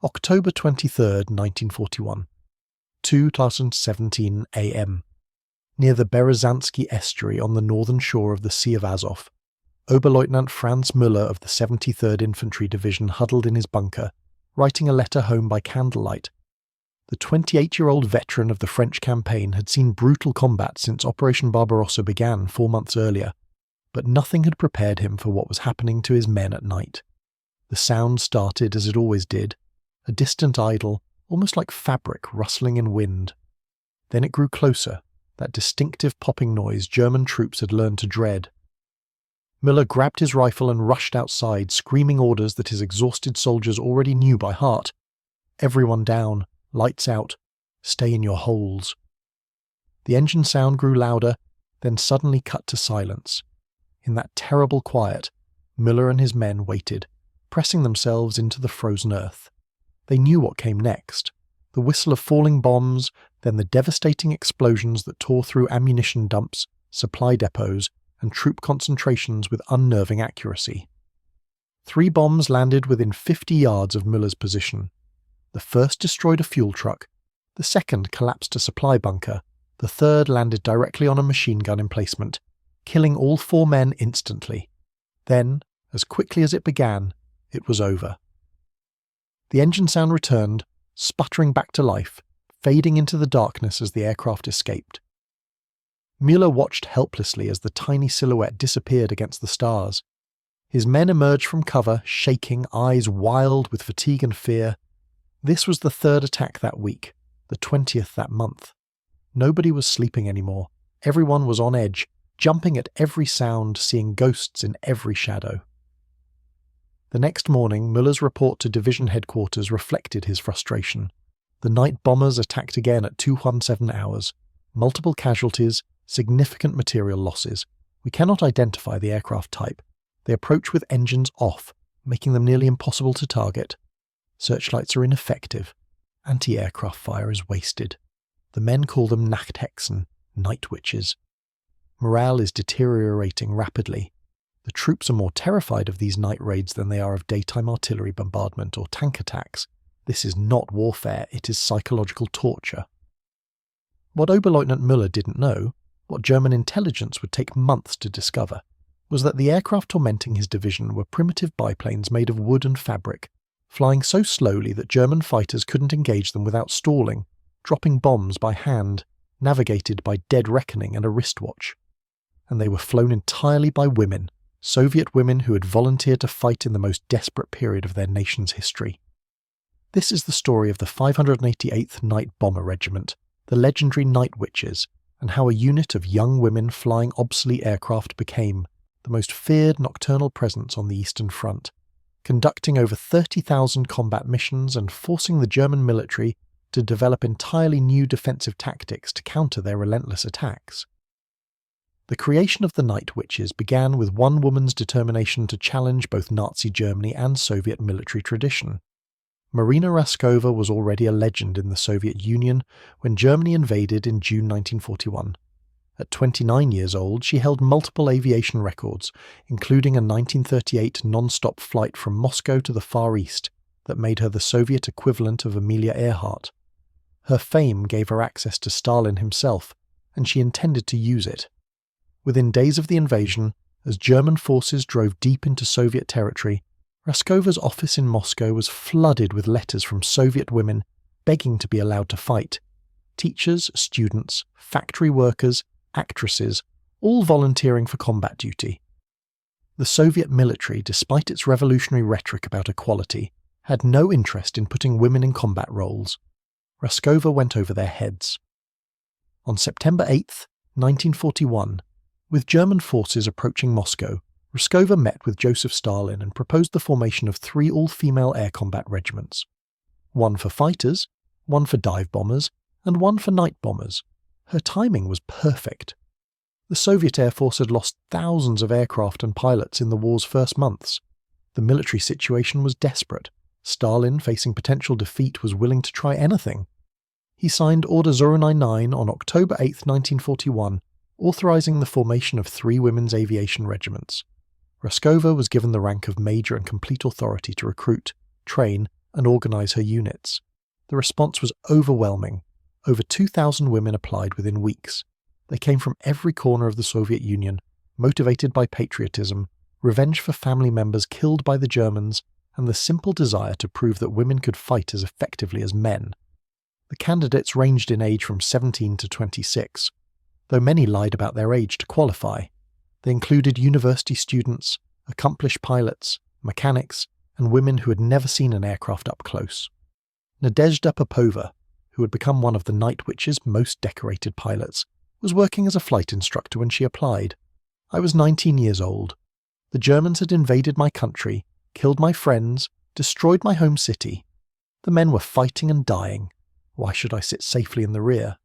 October 23rd, 1941. 2017 AM. Near the Berezansky estuary on the northern shore of the Sea of Azov, Oberleutnant Franz Müller of the 73rd Infantry Division huddled in his bunker, writing a letter home by candlelight. The 28-year-old veteran of the French campaign had seen brutal combat since Operation Barbarossa began 4 months earlier, but nothing had prepared him for what was happening to his men at night. The sound started as it always did, a distant idle, almost like fabric rustling in wind. Then it grew closer, that distinctive popping noise German troops had learned to dread. Müller grabbed his rifle and rushed outside, screaming orders that his exhausted soldiers already knew by heart. Everyone down, lights out, stay in your holes. The engine sound grew louder, then suddenly cut to silence. In that terrible quiet, Müller and his men waited, pressing themselves into the frozen earth. They knew what came next, the whistle of falling bombs, then the devastating explosions that tore through ammunition dumps, supply depots, and troop concentrations with unnerving accuracy. 3 bombs landed within 50 yards of Müller's position. The first destroyed a fuel truck, the second collapsed a supply bunker, the third landed directly on a machine gun emplacement, killing all 4 men instantly. Then, as quickly as it began, it was over. The engine sound returned, sputtering back to life, fading into the darkness as the aircraft escaped. Müller watched helplessly as the tiny silhouette disappeared against the stars. His men emerged from cover, shaking, eyes wild with fatigue and fear. This was the 3rd attack that week, the 20th that month. Nobody was sleeping anymore. Everyone was on edge, jumping at every sound, seeing ghosts in every shadow. The next morning, Müller's report to division headquarters reflected his frustration. The night bombers attacked again at 2:17 hours. Multiple casualties, significant material losses. We cannot identify the aircraft type. They approach with engines off, making them nearly impossible to target. Searchlights are ineffective. Anti-aircraft fire is wasted. The men call them Nachthexen, night witches. Morale is deteriorating rapidly. The troops are more terrified of these night raids than they are of daytime artillery bombardment or tank attacks. This is not warfare, it is psychological torture. What Oberleutnant Müller didn't know, what German intelligence would take months to discover, was that the aircraft tormenting his division were primitive biplanes made of wood and fabric, flying so slowly that German fighters couldn't engage them without stalling, dropping bombs by hand, navigated by dead reckoning and a wristwatch. And they were flown entirely by women, Soviet women who had volunteered to fight in the most desperate period of their nation's history. This is the story of the 588th Night Bomber Regiment, the legendary Night Witches, and how a unit of young women flying obsolete aircraft became the most feared nocturnal presence on the Eastern Front, conducting over 30,000 combat missions and forcing the German military to develop entirely new defensive tactics to counter their relentless attacks. The creation of the Night Witches began with one woman's determination to challenge both Nazi Germany and Soviet military tradition. Marina Raskova was already a legend in the Soviet Union when Germany invaded in June 1941. At 29 years old, she held multiple aviation records, including a 1938 non-stop flight from Moscow to the Far East that made her the Soviet equivalent of Amelia Earhart. Her fame gave her access to Stalin himself, and she intended to use it. Within days of the invasion, as German forces drove deep into Soviet territory, Raskova's office in Moscow was flooded with letters from Soviet women begging to be allowed to fight. Teachers, students, factory workers, actresses, all volunteering for combat duty. The Soviet military, despite its revolutionary rhetoric about equality, had no interest in putting women in combat roles. Raskova went over their heads. On September 8, 1941, with German forces approaching Moscow, Raskova met with Joseph Stalin and proposed the formation of 3 all-female air combat regiments. 1 for fighters, 1 for dive bombers, and 1 for night bombers. Her timing was perfect. The Soviet Air Force had lost thousands of aircraft and pilots in the war's first months. The military situation was desperate. Stalin, facing potential defeat, was willing to try anything. He signed Order 099 on October 8, 1941, authorizing the formation of 3 women's aviation regiments. Raskova was given the rank of major and complete authority to recruit, train, and organise her units. The response was overwhelming. Over 2,000 women applied within weeks. They came from every corner of the Soviet Union, motivated by patriotism, revenge for family members killed by the Germans, and the simple desire to prove that women could fight as effectively as men. The candidates ranged in age from 17 to 26, though many lied about their age to qualify. They included university students, accomplished pilots, mechanics, and women who had never seen an aircraft up close. Nadezhda Popova, who had become one of the Night Witch's most decorated pilots, was working as a flight instructor when she applied. I was 19 years old. The Germans had invaded my country, killed my friends, destroyed my home city. The men were fighting and dying. Why should I sit safely in the rear?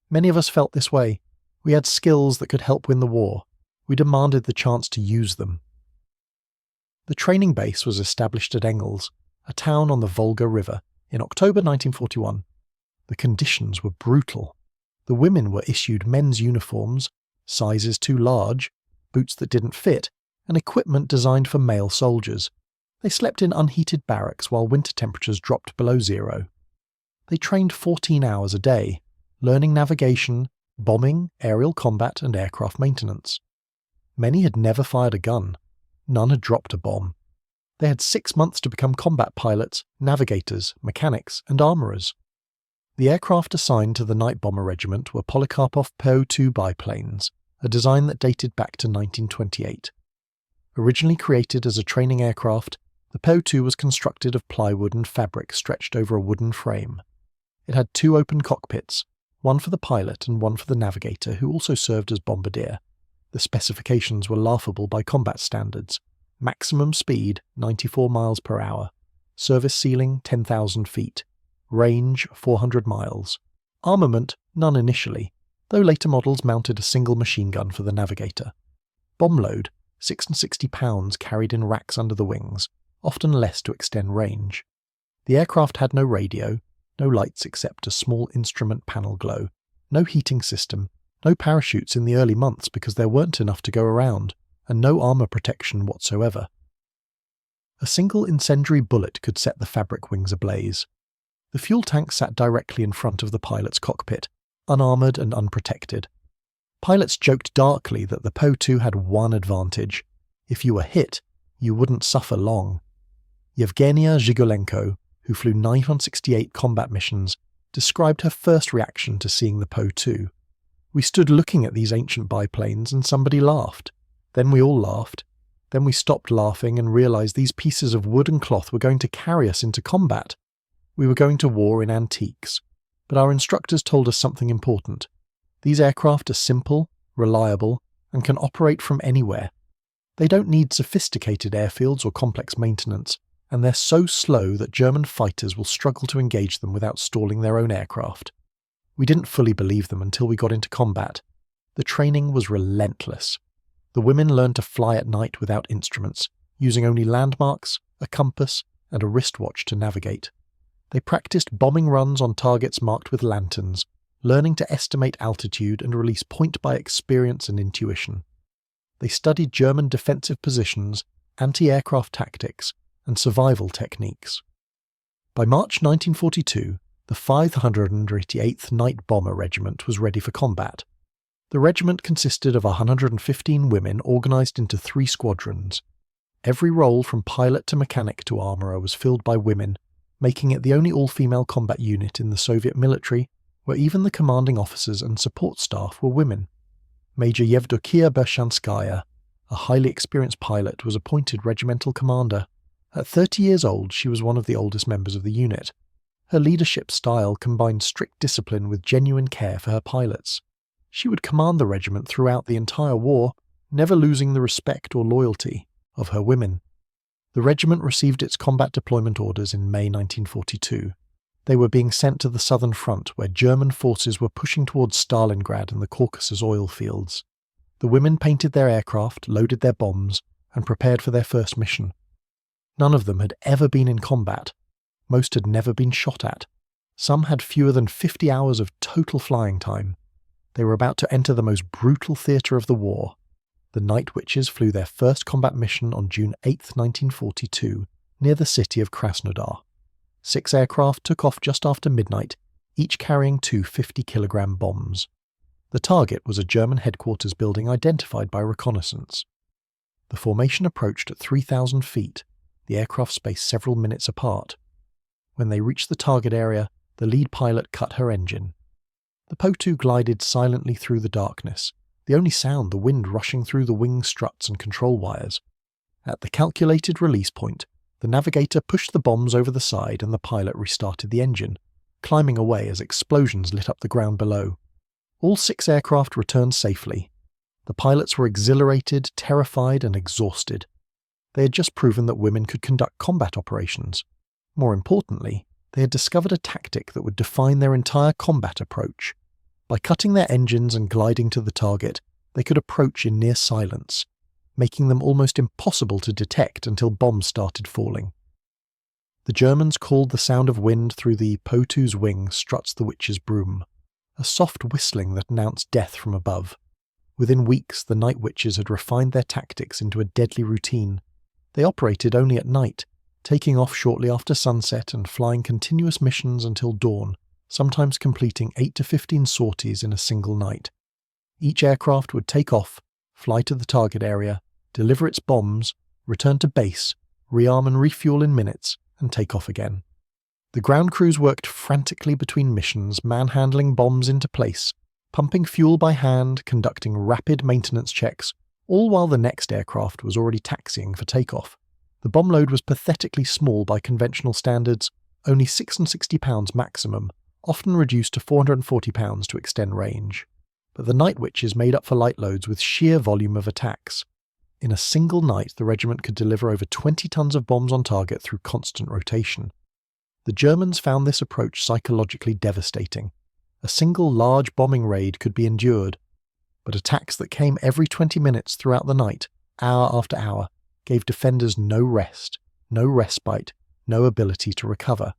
Many of us felt this way. We had skills that could help win the war. We demanded the chance to use them. The training base was established at Engels, a town on the Volga River, in October 1941. The conditions were brutal. The women were issued men's uniforms, sizes too large, boots that didn't fit, and equipment designed for male soldiers. They slept in unheated barracks while winter temperatures dropped below zero. They trained 14 hours a day, learning navigation, bombing, aerial combat, and aircraft maintenance. Many had never fired a gun. None had dropped a bomb. They had 6 months to become combat pilots, navigators, mechanics, and armourers. The aircraft assigned to the night bomber regiment were Polikarpov Po-2 biplanes, a design that dated back to 1928. Originally created as a training aircraft, the Po-2 was constructed of plywood and fabric stretched over a wooden frame. It had 2 open cockpits, one for the pilot and one for the navigator, who also served as bombardier. The specifications were laughable by combat standards. Maximum speed, 94 miles per hour. Service ceiling, 10,000 feet. Range, 400 miles. Armament, none initially, though later models mounted a single machine gun for the navigator. Bomb load, 66 pounds carried in racks under the wings, often less to extend range. The aircraft had no radio, no lights except a small instrument panel glow, no heating system, no parachutes in the early months because there weren't enough to go around, and no armour protection whatsoever. A single incendiary bullet could set the fabric wings ablaze. The fuel tank sat directly in front of the pilot's cockpit, unarmoured and unprotected. Pilots joked darkly that the Po-2 had one advantage. If you were hit, you wouldn't suffer long. Yevgenia Zhigolenko, who flew 968 combat missions, described her first reaction to seeing the Po-2. We stood looking at these ancient biplanes and somebody laughed. Then we all laughed. Then we stopped laughing and realised these pieces of wood and cloth were going to carry us into combat. We were going to war in antiques. But our instructors told us something important. These aircraft are simple, reliable, and can operate from anywhere. They don't need sophisticated airfields or complex maintenance, and they're so slow that German fighters will struggle to engage them without stalling their own aircraft. We didn't fully believe them until we got into combat. The training was relentless. The women learned to fly at night without instruments, using only landmarks, a compass, and a wristwatch to navigate. They practiced bombing runs on targets marked with lanterns, learning to estimate altitude and release point by experience and intuition. They studied German defensive positions, anti-aircraft tactics, and survival techniques. By March 1942, the 588th Night Bomber Regiment was ready for combat. The regiment consisted of 115 women organised into 3 squadrons. Every role from pilot to mechanic to armourer was filled by women, making it the only all-female combat unit in the Soviet military, where even the commanding officers and support staff were women. Major Yevdokia Bershanskaya, a highly experienced pilot, was appointed regimental commander. At 30 years old, she was one of the oldest members of the unit. Her leadership style combined strict discipline with genuine care for her pilots. She would command the regiment throughout the entire war, never losing the respect or loyalty of her women. The regiment received its combat deployment orders in May 1942. They were being sent to the southern front, where German forces were pushing towards Stalingrad and the Caucasus oil fields. The women painted their aircraft, loaded their bombs, and prepared for their first mission. None of them had ever been in combat. Most had never been shot at. Some had fewer than 50 hours of total flying time. They were about to enter the most brutal theatre of the war. The Night Witches flew their first combat mission on June 8, 1942, near the city of Krasnodar. 6 aircraft took off just after midnight, each carrying 2 50-kilogram bombs. The target was a German headquarters building identified by reconnaissance. The formation approached at 3,000 feet, the aircraft spaced several minutes apart. When they reached the target area, the lead pilot cut her engine. The Po-2 glided silently through the darkness, the only sound the wind rushing through the wing struts and control wires. At the calculated release point, the navigator pushed the bombs over the side and the pilot restarted the engine, climbing away as explosions lit up the ground below. All 6 aircraft returned safely. The pilots were exhilarated, terrified, and exhausted. They had just proven that women could conduct combat operations. More importantly, they had discovered a tactic that would define their entire combat approach. By cutting their engines and gliding to the target, they could approach in near silence, making them almost impossible to detect until bombs started falling. The Germans called the sound of wind through the Po-2's wing Struts the Witch's Broom, a soft whistling that announced death from above. Within weeks, the Night Witches had refined their tactics into a deadly routine. They operated only at night, taking off shortly after sunset and flying continuous missions until dawn, sometimes completing 8 to 15 sorties in a single night. Each aircraft would take off, fly to the target area, deliver its bombs, return to base, rearm and refuel in minutes, and take off again. The ground crews worked frantically between missions, manhandling bombs into place, pumping fuel by hand, conducting rapid maintenance checks, all while the next aircraft was already taxiing for takeoff. The bomb load was pathetically small by conventional standards, only 66 pounds maximum, often reduced to 440 pounds to extend range. But the Night Witches made up for light loads with sheer volume of attacks. In a single night, the regiment could deliver over 20 tons of bombs on target through constant rotation. The Germans found this approach psychologically devastating. A single large bombing raid could be endured, but attacks that came every 20 minutes throughout the night, hour after hour, gave defenders no rest, no respite, no ability to recover.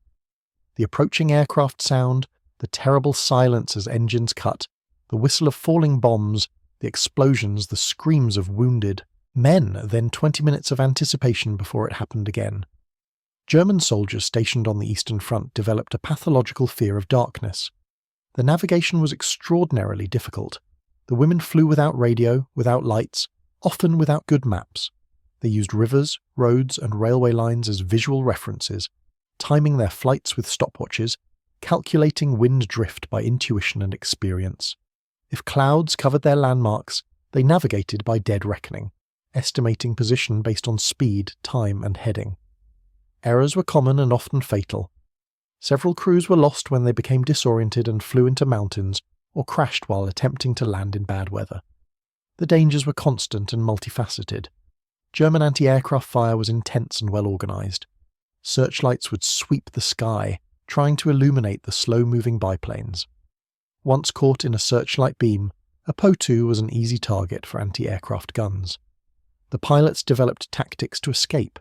The approaching aircraft sound, the terrible silence as engines cut, the whistle of falling bombs, the explosions, the screams of wounded men, then 20 minutes of anticipation before it happened again. German soldiers stationed on the Eastern Front developed a pathological fear of darkness. The navigation was extraordinarily difficult. The women flew without radio, without lights, often without good maps. They used rivers, roads, and railway lines as visual references, timing their flights with stopwatches, calculating wind drift by intuition and experience. If clouds covered their landmarks, they navigated by dead reckoning, estimating position based on speed, time, and heading. Errors were common and often fatal. Several crews were lost when they became disoriented and flew into mountains, or crashed while attempting to land in bad weather. The dangers were constant and multifaceted. German anti-aircraft fire was intense and well organised. Searchlights would sweep the sky, trying to illuminate the slow-moving biplanes. Once caught in a searchlight beam, a Po-2 was an easy target for anti-aircraft guns. The pilots developed tactics to escape.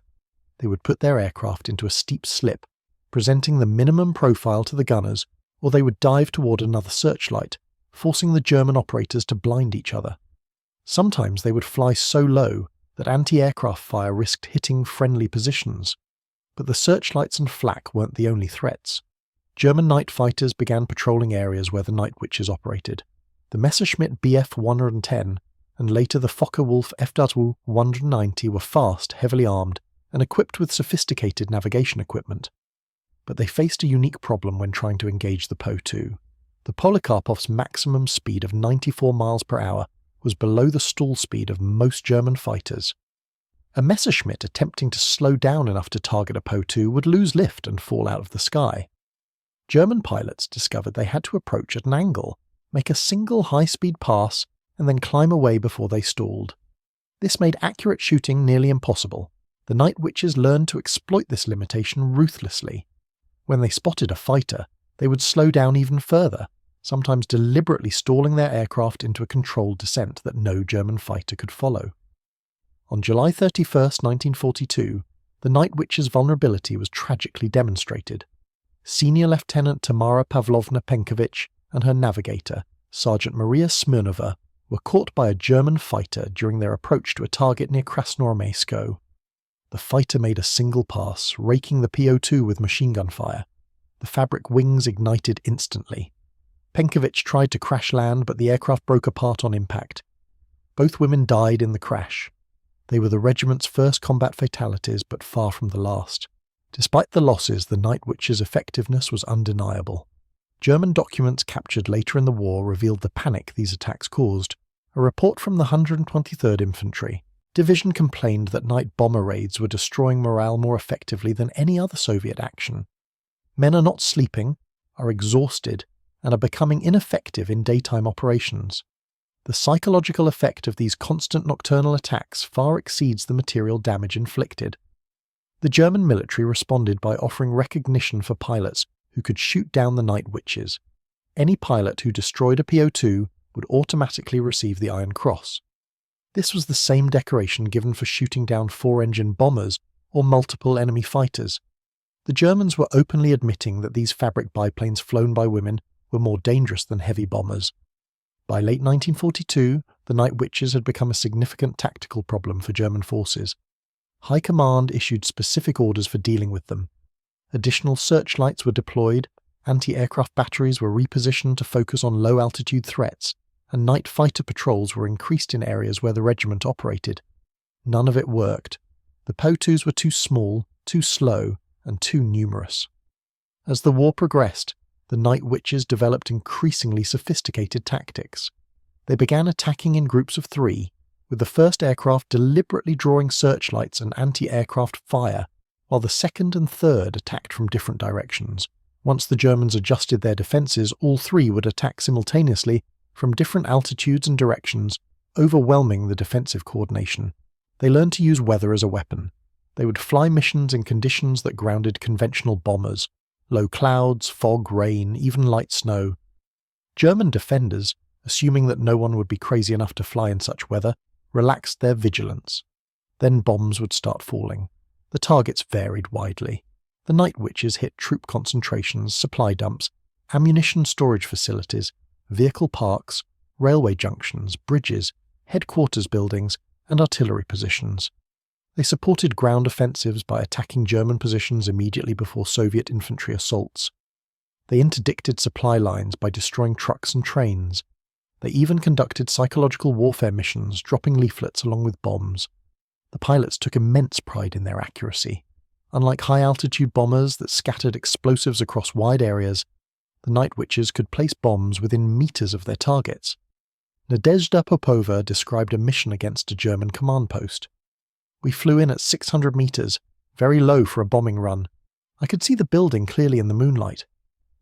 They would put their aircraft into a steep slip, presenting the minimum profile to the gunners, or they would dive toward another searchlight, forcing the German operators to blind each other. Sometimes they would fly so low that anti-aircraft fire risked hitting friendly positions. But the searchlights and flak weren't the only threats. German night fighters began patrolling areas where the Night Witches operated. The Messerschmitt Bf 110 and later the Focke-Wulf Fw 190 were fast, heavily armed, and equipped with sophisticated navigation equipment. But they faced a unique problem when trying to engage the Po-2. The Polikarpov's maximum speed of 94 miles per hour was below the stall speed of most German fighters. A Messerschmitt attempting to slow down enough to target a Po-2 would lose lift and fall out of the sky. German pilots discovered they had to approach at an angle, make a single high-speed pass, and then climb away before they stalled. This made accurate shooting nearly impossible. The Night Witches learned to exploit this limitation ruthlessly. When they spotted a fighter, they would slow down even further, sometimes deliberately stalling their aircraft into a controlled descent that no German fighter could follow. On July 31, 1942, the Night Witches' vulnerability was tragically demonstrated. Senior Lieutenant Tamara Pavlovna Penkovich and her navigator, Sergeant Maria Smirnova, were caught by a German fighter during their approach to a target near Krasnoarmeyskoe. The fighter made a single pass, raking the Po-2 with machine gun fire. The fabric wings ignited instantly. Penkovic tried to crash land, but the aircraft broke apart on impact. Both women died in the crash. They were the regiment's first combat fatalities, but far from the last. Despite the losses, the Night Witch's effectiveness was undeniable. German documents captured later in the war revealed the panic these attacks caused. A report from the 123rd Infantry Division complained that night bomber raids were destroying morale more effectively than any other Soviet action. Men are not sleeping, are exhausted, and are becoming ineffective in daytime operations. The psychological effect of these constant nocturnal attacks far exceeds the material damage inflicted. The German military responded by offering recognition for pilots who could shoot down the Night Witches. Any pilot who destroyed a Po-2 would automatically receive the Iron Cross. This was the same decoration given for shooting down 4-engine bombers or multiple enemy fighters. The Germans were openly admitting that these fabric biplanes flown by women were more dangerous than heavy bombers. By late 1942, the Night Witches had become a significant tactical problem for German forces. High Command issued specific orders for dealing with them. Additional searchlights were deployed, anti-aircraft batteries were repositioned to focus on low-altitude threats, and night fighter patrols were increased in areas where the regiment operated. None of it worked. The Po-2s were too small, too slow, and too numerous. As the war progressed, the Night Witches developed increasingly sophisticated tactics. They began attacking in groups of 3, with the first aircraft deliberately drawing searchlights and anti-aircraft fire, while the second and third attacked from different directions. Once the Germans adjusted their defences, all 3 would attack simultaneously from different altitudes and directions, overwhelming the defensive coordination. They learned to use weather as a weapon. They would fly missions in conditions that grounded conventional bombers: low clouds, fog, rain, even light snow. German defenders, assuming that no one would be crazy enough to fly in such weather, relaxed their vigilance. Then bombs would start falling. The targets varied widely. The Night Witches hit troop concentrations, supply dumps, ammunition storage facilities, vehicle parks, railway junctions, bridges, headquarters buildings, and artillery positions. They supported ground offensives by attacking German positions immediately before Soviet infantry assaults. They interdicted supply lines by destroying trucks and trains. They even conducted psychological warfare missions, dropping leaflets along with bombs. The pilots took immense pride in their accuracy. Unlike high-altitude bombers that scattered explosives across wide areas, the Night Witches could place bombs within meters of their targets. Nadezhda Popova described a mission against a German command post. "We flew in at 600 meters, very low for a bombing run. I could see the building clearly in the moonlight.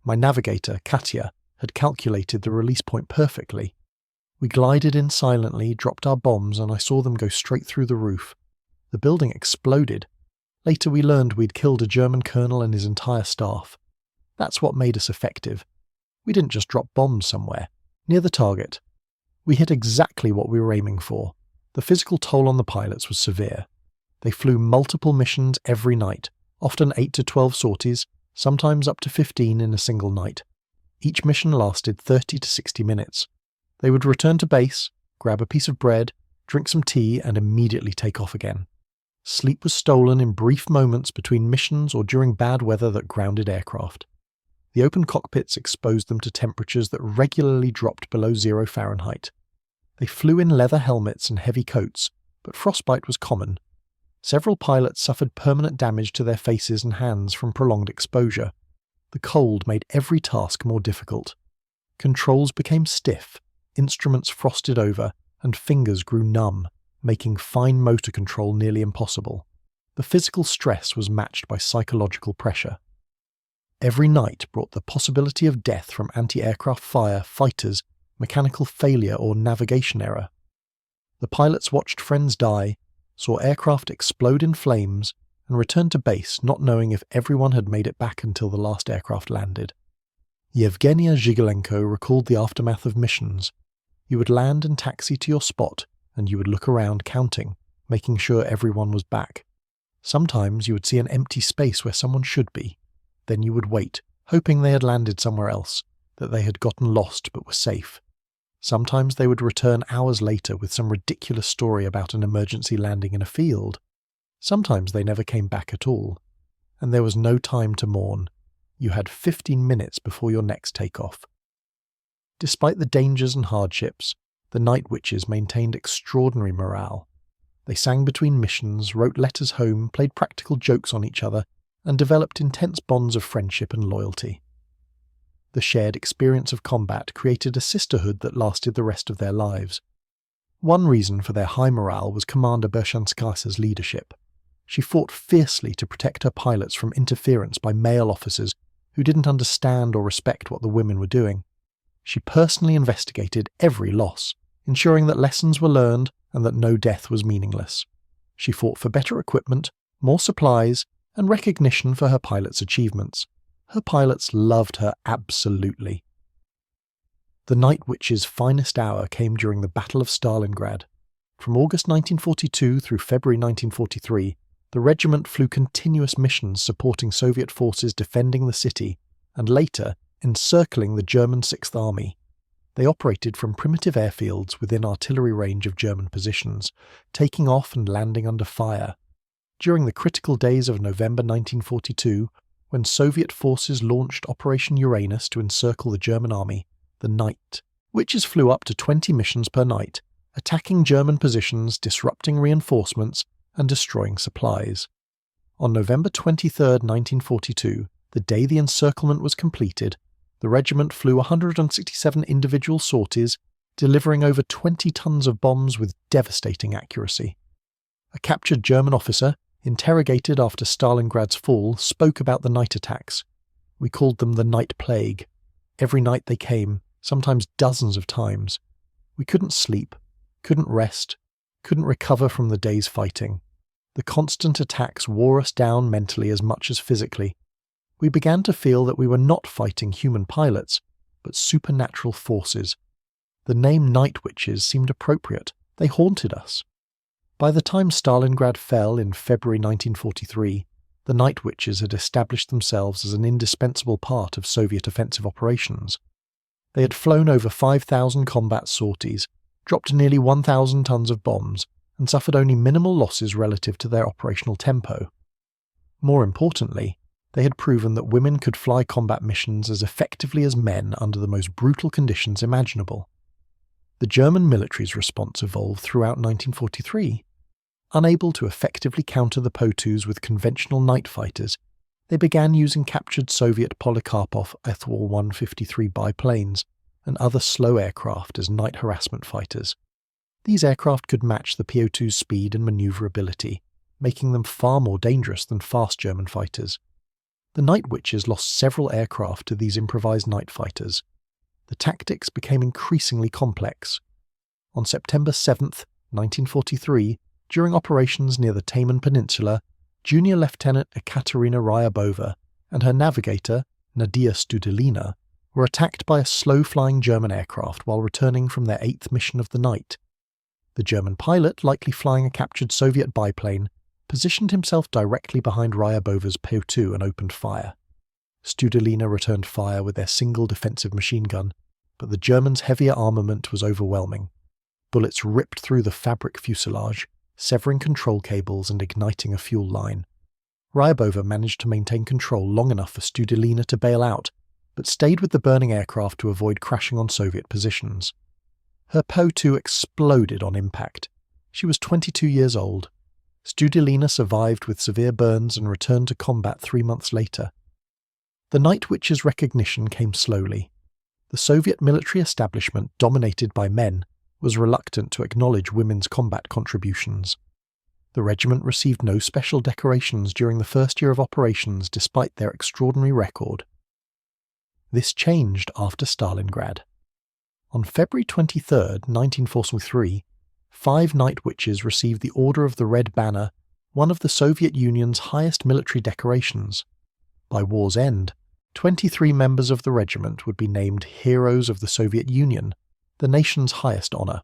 My navigator, Katya, had calculated the release point perfectly. We glided in silently, dropped our bombs, and I saw them go straight through the roof. The building exploded. Later we learned we'd killed a German colonel and his entire staff. That's what made us effective. We didn't just drop bombs somewhere, near the target. We hit exactly what we were aiming for. The physical toll on the pilots was severe. They flew multiple missions every night, often 8 to 12 sorties, sometimes up to 15 in a single night. Each mission lasted 30 to 60 minutes. They would return to base, grab a piece of bread, drink some tea, and immediately take off again. Sleep was stolen in brief moments between missions or during bad weather that grounded aircraft. The open cockpits exposed them to temperatures that regularly dropped below 0 Fahrenheit. They flew in leather helmets and heavy coats, but frostbite was common. Several pilots suffered permanent damage to their faces and hands from prolonged exposure. The cold made every task more difficult. Controls became stiff, instruments frosted over, and fingers grew numb, making fine motor control nearly impossible. The physical stress was matched by psychological pressure. Every night brought the possibility of death from anti-aircraft fire, fighters, mechanical failure, or navigation error. The pilots watched friends die, saw aircraft explode in flames, and returned to base not knowing if everyone had made it back until the last aircraft landed. Yevgenia Zhigalenko recalled the aftermath of missions. You would land and taxi to your spot, and you would look around counting, making sure everyone was back. Sometimes you would see an empty space where someone should be. Then you would wait, hoping they had landed somewhere else, that they had gotten lost but were safe. Sometimes they would return hours later with some ridiculous story about an emergency landing in a field. Sometimes they never came back at all, and there was no time to mourn. You had 15 minutes before your next takeoff. Despite the dangers and hardships, the Night Witches maintained extraordinary morale. They sang between missions, wrote letters home, played practical jokes on each other, and developed intense bonds of friendship and loyalty. The shared experience of combat created a sisterhood that lasted the rest of their lives. One reason for their high morale was Commander Bershanskasa's leadership. She fought fiercely to protect her pilots from interference by male officers who didn't understand or respect what the women were doing. She personally investigated every loss, ensuring that lessons were learned and that no death was meaningless. She fought for better equipment, more supplies, and recognition for her pilots' achievements. Her pilots loved her absolutely. The Night Witch's finest hour came during the Battle of Stalingrad. From August 1942 through February 1943, the regiment flew continuous missions supporting Soviet forces defending the city, and later encircling the German 6th Army. They operated from primitive airfields within artillery range of German positions, taking off and landing under fire. During the critical days of November 1942, when Soviet forces launched Operation Uranus to encircle the German army, the Night Witches flew up to 20 missions per night, attacking German positions, disrupting reinforcements, and destroying supplies. On November 23, 1942, the day the encirclement was completed, the regiment flew 167 individual sorties, delivering over 20 tons of bombs with devastating accuracy. A captured German officer, interrogated after Stalingrad's fall, spoke about the night attacks. We called them the Night Plague. Every night they came, sometimes dozens of times. We couldn't sleep, couldn't rest, couldn't recover from the day's fighting. The constant attacks wore us down mentally as much as physically. We began to feel that we were not fighting human pilots, but supernatural forces. The name Night Witches seemed appropriate. They haunted us. By the time Stalingrad fell in February 1943, the Night Witches had established themselves as an indispensable part of Soviet offensive operations. They had flown over 5,000 combat sorties, dropped nearly 1,000 tons of bombs, and suffered only minimal losses relative to their operational tempo. More importantly, they had proven that women could fly combat missions as effectively as men under the most brutal conditions imaginable. The German military's response evolved throughout 1943. Unable to effectively counter the Po-2s with conventional night fighters, they began using captured Soviet Polikarpov Po-153 biplanes and other slow aircraft as night harassment fighters. These aircraft could match the Po-2's speed and maneuverability, making them far more dangerous than fast German fighters. The Night Witches lost several aircraft to these improvised night fighters. The tactics became increasingly complex. On September 7, 1943, during operations near the Taman Peninsula, Junior Lieutenant Ekaterina Ryabova and her navigator, Nadia Studelina, were attacked by a slow-flying German aircraft while returning from their 8th mission of the night. The German pilot, likely flying a captured Soviet biplane, positioned himself directly behind Ryabova's Po-2 and opened fire. Studelina returned fire with their single defensive machine gun, but the Germans' heavier armament was overwhelming. Bullets ripped through the fabric fuselage, severing control cables and igniting a fuel line. Ryabova managed to maintain control long enough for Studelina to bail out, but stayed with the burning aircraft to avoid crashing on Soviet positions. Her Po-2 exploded on impact. She was 22 years old. Studelina survived with severe burns and returned to combat 3 months later. The Night Witches' recognition came slowly. The Soviet military establishment, dominated by men, was reluctant to acknowledge women's combat contributions. The regiment received no special decorations during the first year of operations despite their extraordinary record. This changed after Stalingrad. On February 23, 1943, 5 Night Witches received the Order of the Red Banner, one of the Soviet Union's highest military decorations. By war's end, 23 members of the regiment would be named Heroes of the Soviet Union, the nation's highest honor.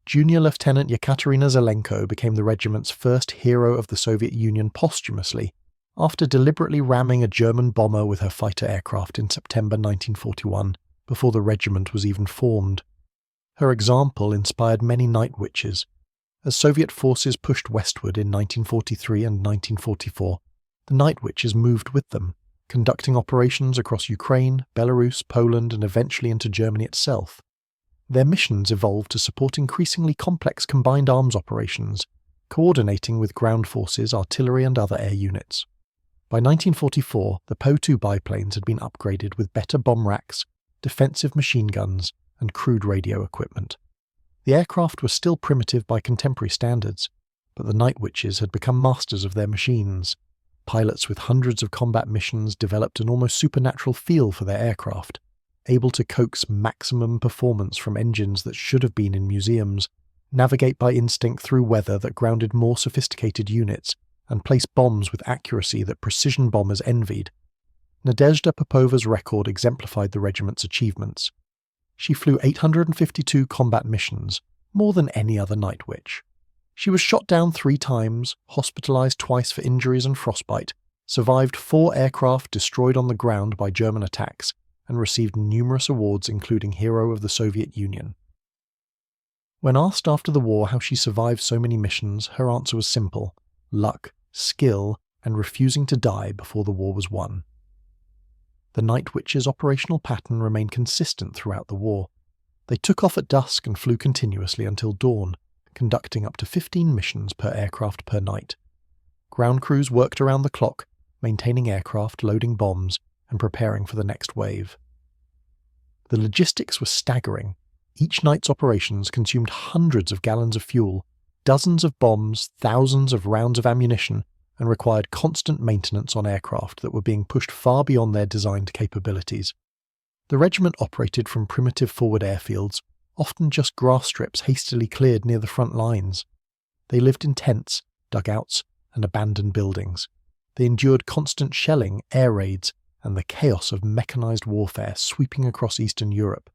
Junior Lieutenant Yekaterina Zelenko became the regiment's first Hero of the Soviet Union posthumously, after deliberately ramming a German bomber with her fighter aircraft in September 1941, before the regiment was even formed. Her example inspired many Night Witches. As Soviet forces pushed westward in 1943 and 1944, the Night Witches moved with them, conducting operations across Ukraine, Belarus, Poland, and eventually into Germany itself. Their missions evolved to support increasingly complex combined arms operations, coordinating with ground forces, artillery, and other air units. By 1944, the Po-2 biplanes had been upgraded with better bomb racks, defensive machine guns, and crude radio equipment. The aircraft were still primitive by contemporary standards, but the Night Witches had become masters of their machines. Pilots with hundreds of combat missions developed an almost supernatural feel for their aircraft, able to coax maximum performance from engines that should have been in museums, navigate by instinct through weather that grounded more sophisticated units, and place bombs with accuracy that precision bombers envied. Nadezhda Popova's record exemplified the regiment's achievements. She flew 852 combat missions, more than any other Night Witch. She was shot down 3 times, hospitalized twice for injuries and frostbite, survived 4 aircraft destroyed on the ground by German attacks, and received numerous awards including Hero of the Soviet Union. When asked after the war how she survived so many missions, her answer was simple: luck, skill, and refusing to die before the war was won. The Night Witches' operational pattern remained consistent throughout the war. They took off at dusk and flew continuously until dawn, conducting up to 15 missions per aircraft per night. Ground crews worked around the clock, maintaining aircraft, loading bombs, and preparing for the next wave. The logistics were staggering. Each night's operations consumed hundreds of gallons of fuel, dozens of bombs, thousands of rounds of ammunition, and required constant maintenance on aircraft that were being pushed far beyond their designed capabilities. The regiment operated from primitive forward airfields, often just grass strips hastily cleared near the front lines. They lived in tents, dugouts, and abandoned buildings. They endured constant shelling, air raids, and the chaos of mechanized warfare sweeping across Eastern Europe.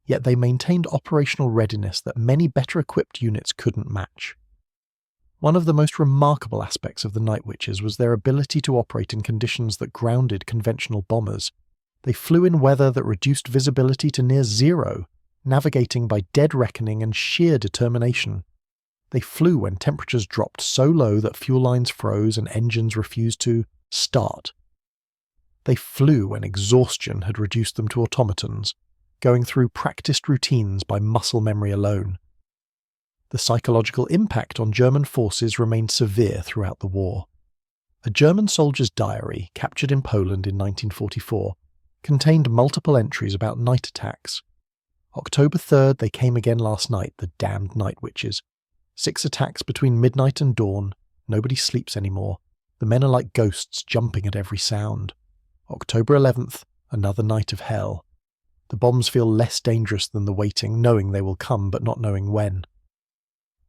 Yet they maintained operational readiness that many better-equipped units couldn't match. One of the most remarkable aspects of the Night Witches was their ability to operate in conditions that grounded conventional bombers. They flew in weather that reduced visibility to near zero, navigating by dead reckoning and sheer determination. They flew when temperatures dropped so low that fuel lines froze and engines refused to start. They flew when exhaustion had reduced them to automatons, going through practiced routines by muscle memory alone. The psychological impact on German forces remained severe throughout the war. A German soldier's diary, captured in Poland in 1944, contained multiple entries about night attacks. October 3rd, they came again last night, the damned Night Witches. 6 attacks between midnight and dawn. Nobody sleeps anymore. The men are like ghosts jumping at every sound. October 11th, another night of hell. The bombs feel less dangerous than the waiting, knowing they will come but not knowing when.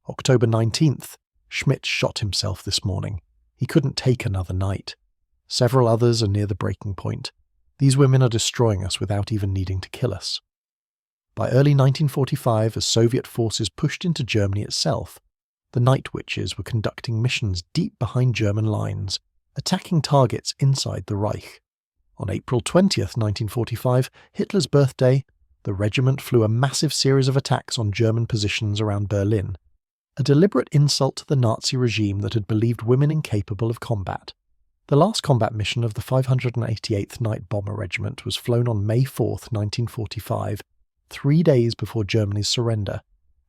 October 19th, Schmidt shot himself this morning. He couldn't take another night. Several others are near the breaking point. These women are destroying us without even needing to kill us. By early 1945, as Soviet forces pushed into Germany itself, the Night Witches were conducting missions deep behind German lines, attacking targets inside the Reich. On April 20th, 1945, Hitler's birthday, the regiment flew a massive series of attacks on German positions around Berlin, a deliberate insult to the Nazi regime that had believed women incapable of combat. The last combat mission of the 588th Night Bomber Regiment was flown on May 4th, 1945, 3 days before Germany's surrender.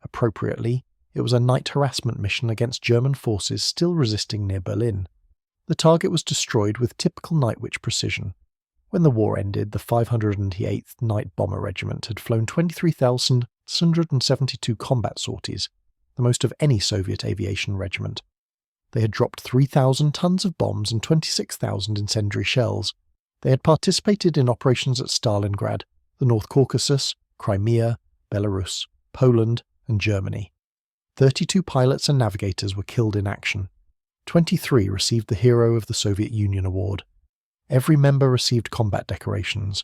Appropriately, it was a night harassment mission against German forces still resisting near Berlin. The target was destroyed with typical Night Witch precision. When the war ended, the 588th Night Bomber Regiment had flown 23,672 combat sorties, the most of any Soviet aviation regiment. They had dropped 3,000 tons of bombs and 26,000 incendiary shells. They had participated in operations at Stalingrad, the North Caucasus, Crimea, Belarus, Poland, and Germany. 32 pilots and navigators were killed in action. 23 received the Hero of the Soviet Union award. Every member received combat decorations.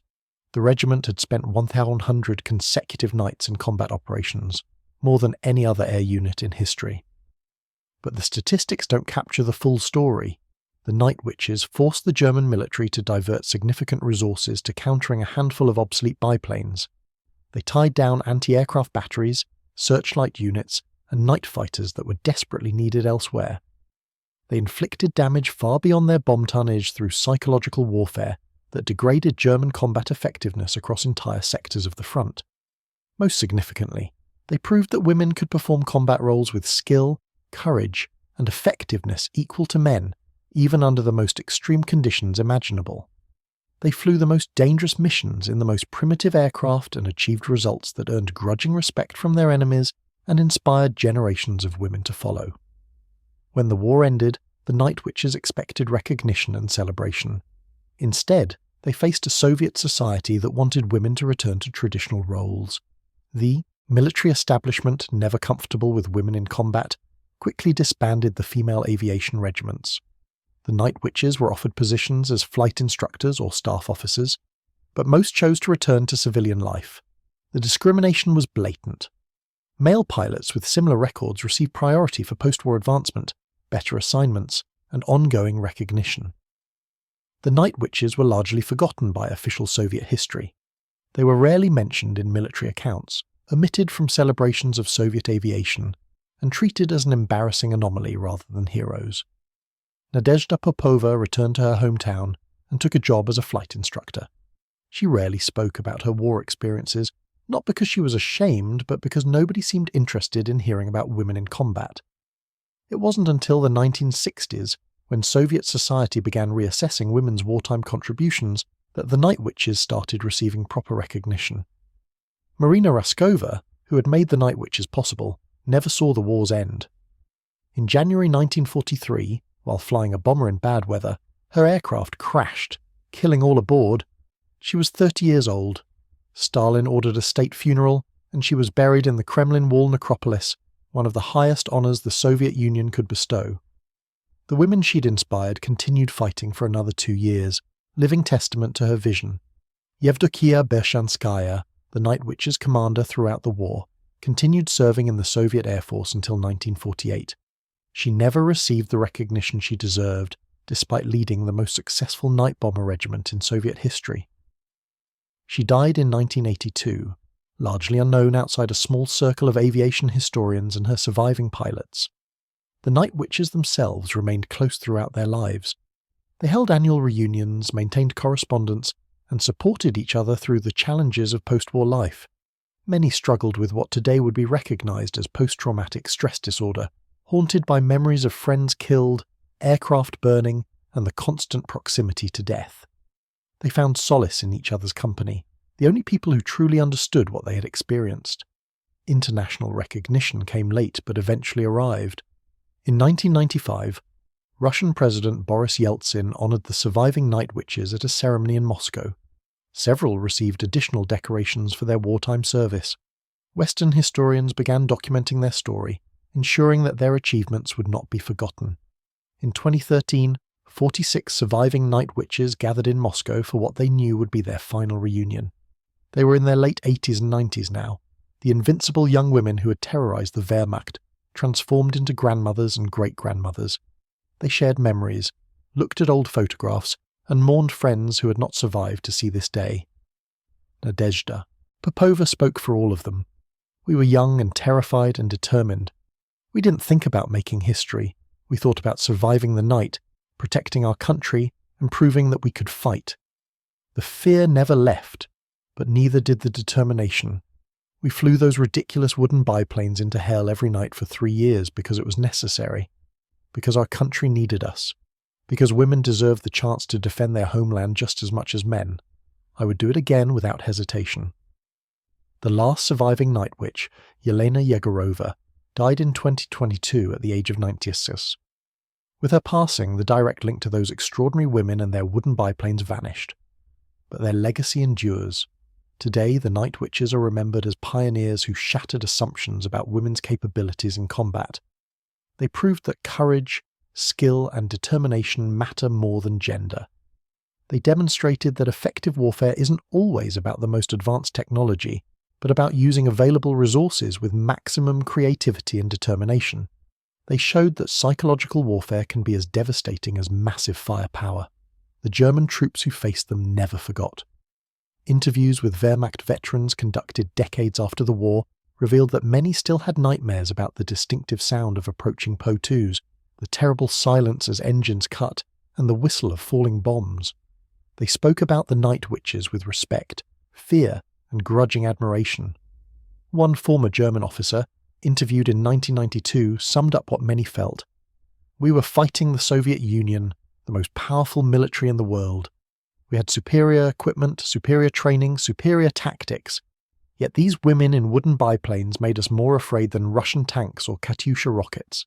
The regiment had spent 1,100 consecutive nights in combat operations, more than any other air unit in history. But the statistics don't capture the full story. The Night Witches forced the German military to divert significant resources to countering a handful of obsolete biplanes. They tied down anti-aircraft batteries, searchlight units, and night fighters that were desperately needed elsewhere. They inflicted damage far beyond their bomb tonnage through psychological warfare that degraded German combat effectiveness across entire sectors of the front. Most significantly, they proved that women could perform combat roles with skill, courage, and effectiveness equal to men, even under the most extreme conditions imaginable. They flew the most dangerous missions in the most primitive aircraft and achieved results that earned grudging respect from their enemies and inspired generations of women to follow. When the war ended, the Night Witches expected recognition and celebration. Instead, they faced a Soviet society that wanted women to return to traditional roles. The military establishment, never comfortable with women in combat, quickly disbanded the female aviation regiments. The Night Witches were offered positions as flight instructors or staff officers, but most chose to return to civilian life. The discrimination was blatant. Male pilots with similar records received priority for post-war advancement, better assignments, and ongoing recognition. The Night Witches were largely forgotten by official Soviet history. They were rarely mentioned in military accounts, omitted from celebrations of Soviet aviation, and treated as an embarrassing anomaly rather than heroes. Nadezhda Popova returned to her hometown and took a job as a flight instructor. She rarely spoke about her war experiences, not because she was ashamed, but because nobody seemed interested in hearing about women in combat. It wasn't until the 1960s, when Soviet society began reassessing women's wartime contributions, that the Night Witches started receiving proper recognition. Marina Raskova, who had made the Night Witches possible, never saw the war's end. In January 1943, while flying a bomber in bad weather, her aircraft crashed, killing all aboard. She was 30 years old. Stalin ordered a state funeral, and she was buried in the Kremlin Wall necropolis, one of the highest honours the Soviet Union could bestow. The women she'd inspired continued fighting for another 2 years, living testament to her vision. Yevdokia Bershanskaya, the Night Witches' commander throughout the war, continued serving in the Soviet Air Force until 1948. She never received the recognition she deserved, despite leading the most successful night bomber regiment in Soviet history. She died in 1982, largely unknown outside a small circle of aviation historians and her surviving pilots. The Night Witches themselves remained close throughout their lives. They held annual reunions, maintained correspondence, and supported each other through the challenges of post-war life. Many struggled with what today would be recognized as post-traumatic stress disorder, haunted by memories of friends killed, aircraft burning, and the constant proximity to death. They found solace in each other's company, the only people who truly understood what they had experienced. International recognition came late but eventually arrived. In 1995, Russian President Boris Yeltsin honored the surviving Night Witches at a ceremony in Moscow. Several received additional decorations for their wartime service. Western historians began documenting their story, ensuring that their achievements would not be forgotten. In 2013, 46 surviving Night Witches gathered in Moscow for what they knew would be their final reunion. They were in their late 80s and 90s now, the invincible young women who had terrorized the Wehrmacht, transformed into grandmothers and great-grandmothers. They shared memories, looked at old photographs, and mourned friends who had not survived to see this day. Nadezhda Popova spoke for all of them. We were young and terrified and determined. We didn't think about making history. We thought about surviving the night, protecting our country, and proving that we could fight. The fear never left, but neither did the determination. We flew those ridiculous wooden biplanes into hell every night for 3 years because it was necessary, because our country needed us, because women deserved the chance to defend their homeland just as much as men. I would do it again without hesitation. The last surviving Night Witch, Yelena Yegorova, died in 2022 at the age of 96. With her passing, the direct link to those extraordinary women and their wooden biplanes vanished. But their legacy endures. Today, the Night Witches are remembered as pioneers who shattered assumptions about women's capabilities in combat. They proved that courage, skill, and determination matter more than gender. They demonstrated that effective warfare isn't always about the most advanced technology, but about using available resources with maximum creativity and determination. They showed that psychological warfare can be as devastating as massive firepower. The German troops who faced them never forgot. Interviews with Wehrmacht veterans conducted decades after the war revealed that many still had nightmares about the distinctive sound of approaching Po-2s, the terrible silence as engines cut, and the whistle of falling bombs. They spoke about the night witches with respect, fear, and grudging admiration. One former German officer, interviewed in 1992, summed up what many felt. "We were fighting the Soviet Union, the most powerful military in the world. We had superior equipment, superior training, superior tactics. Yet these women in wooden biplanes made us more afraid than Russian tanks or Katyusha rockets.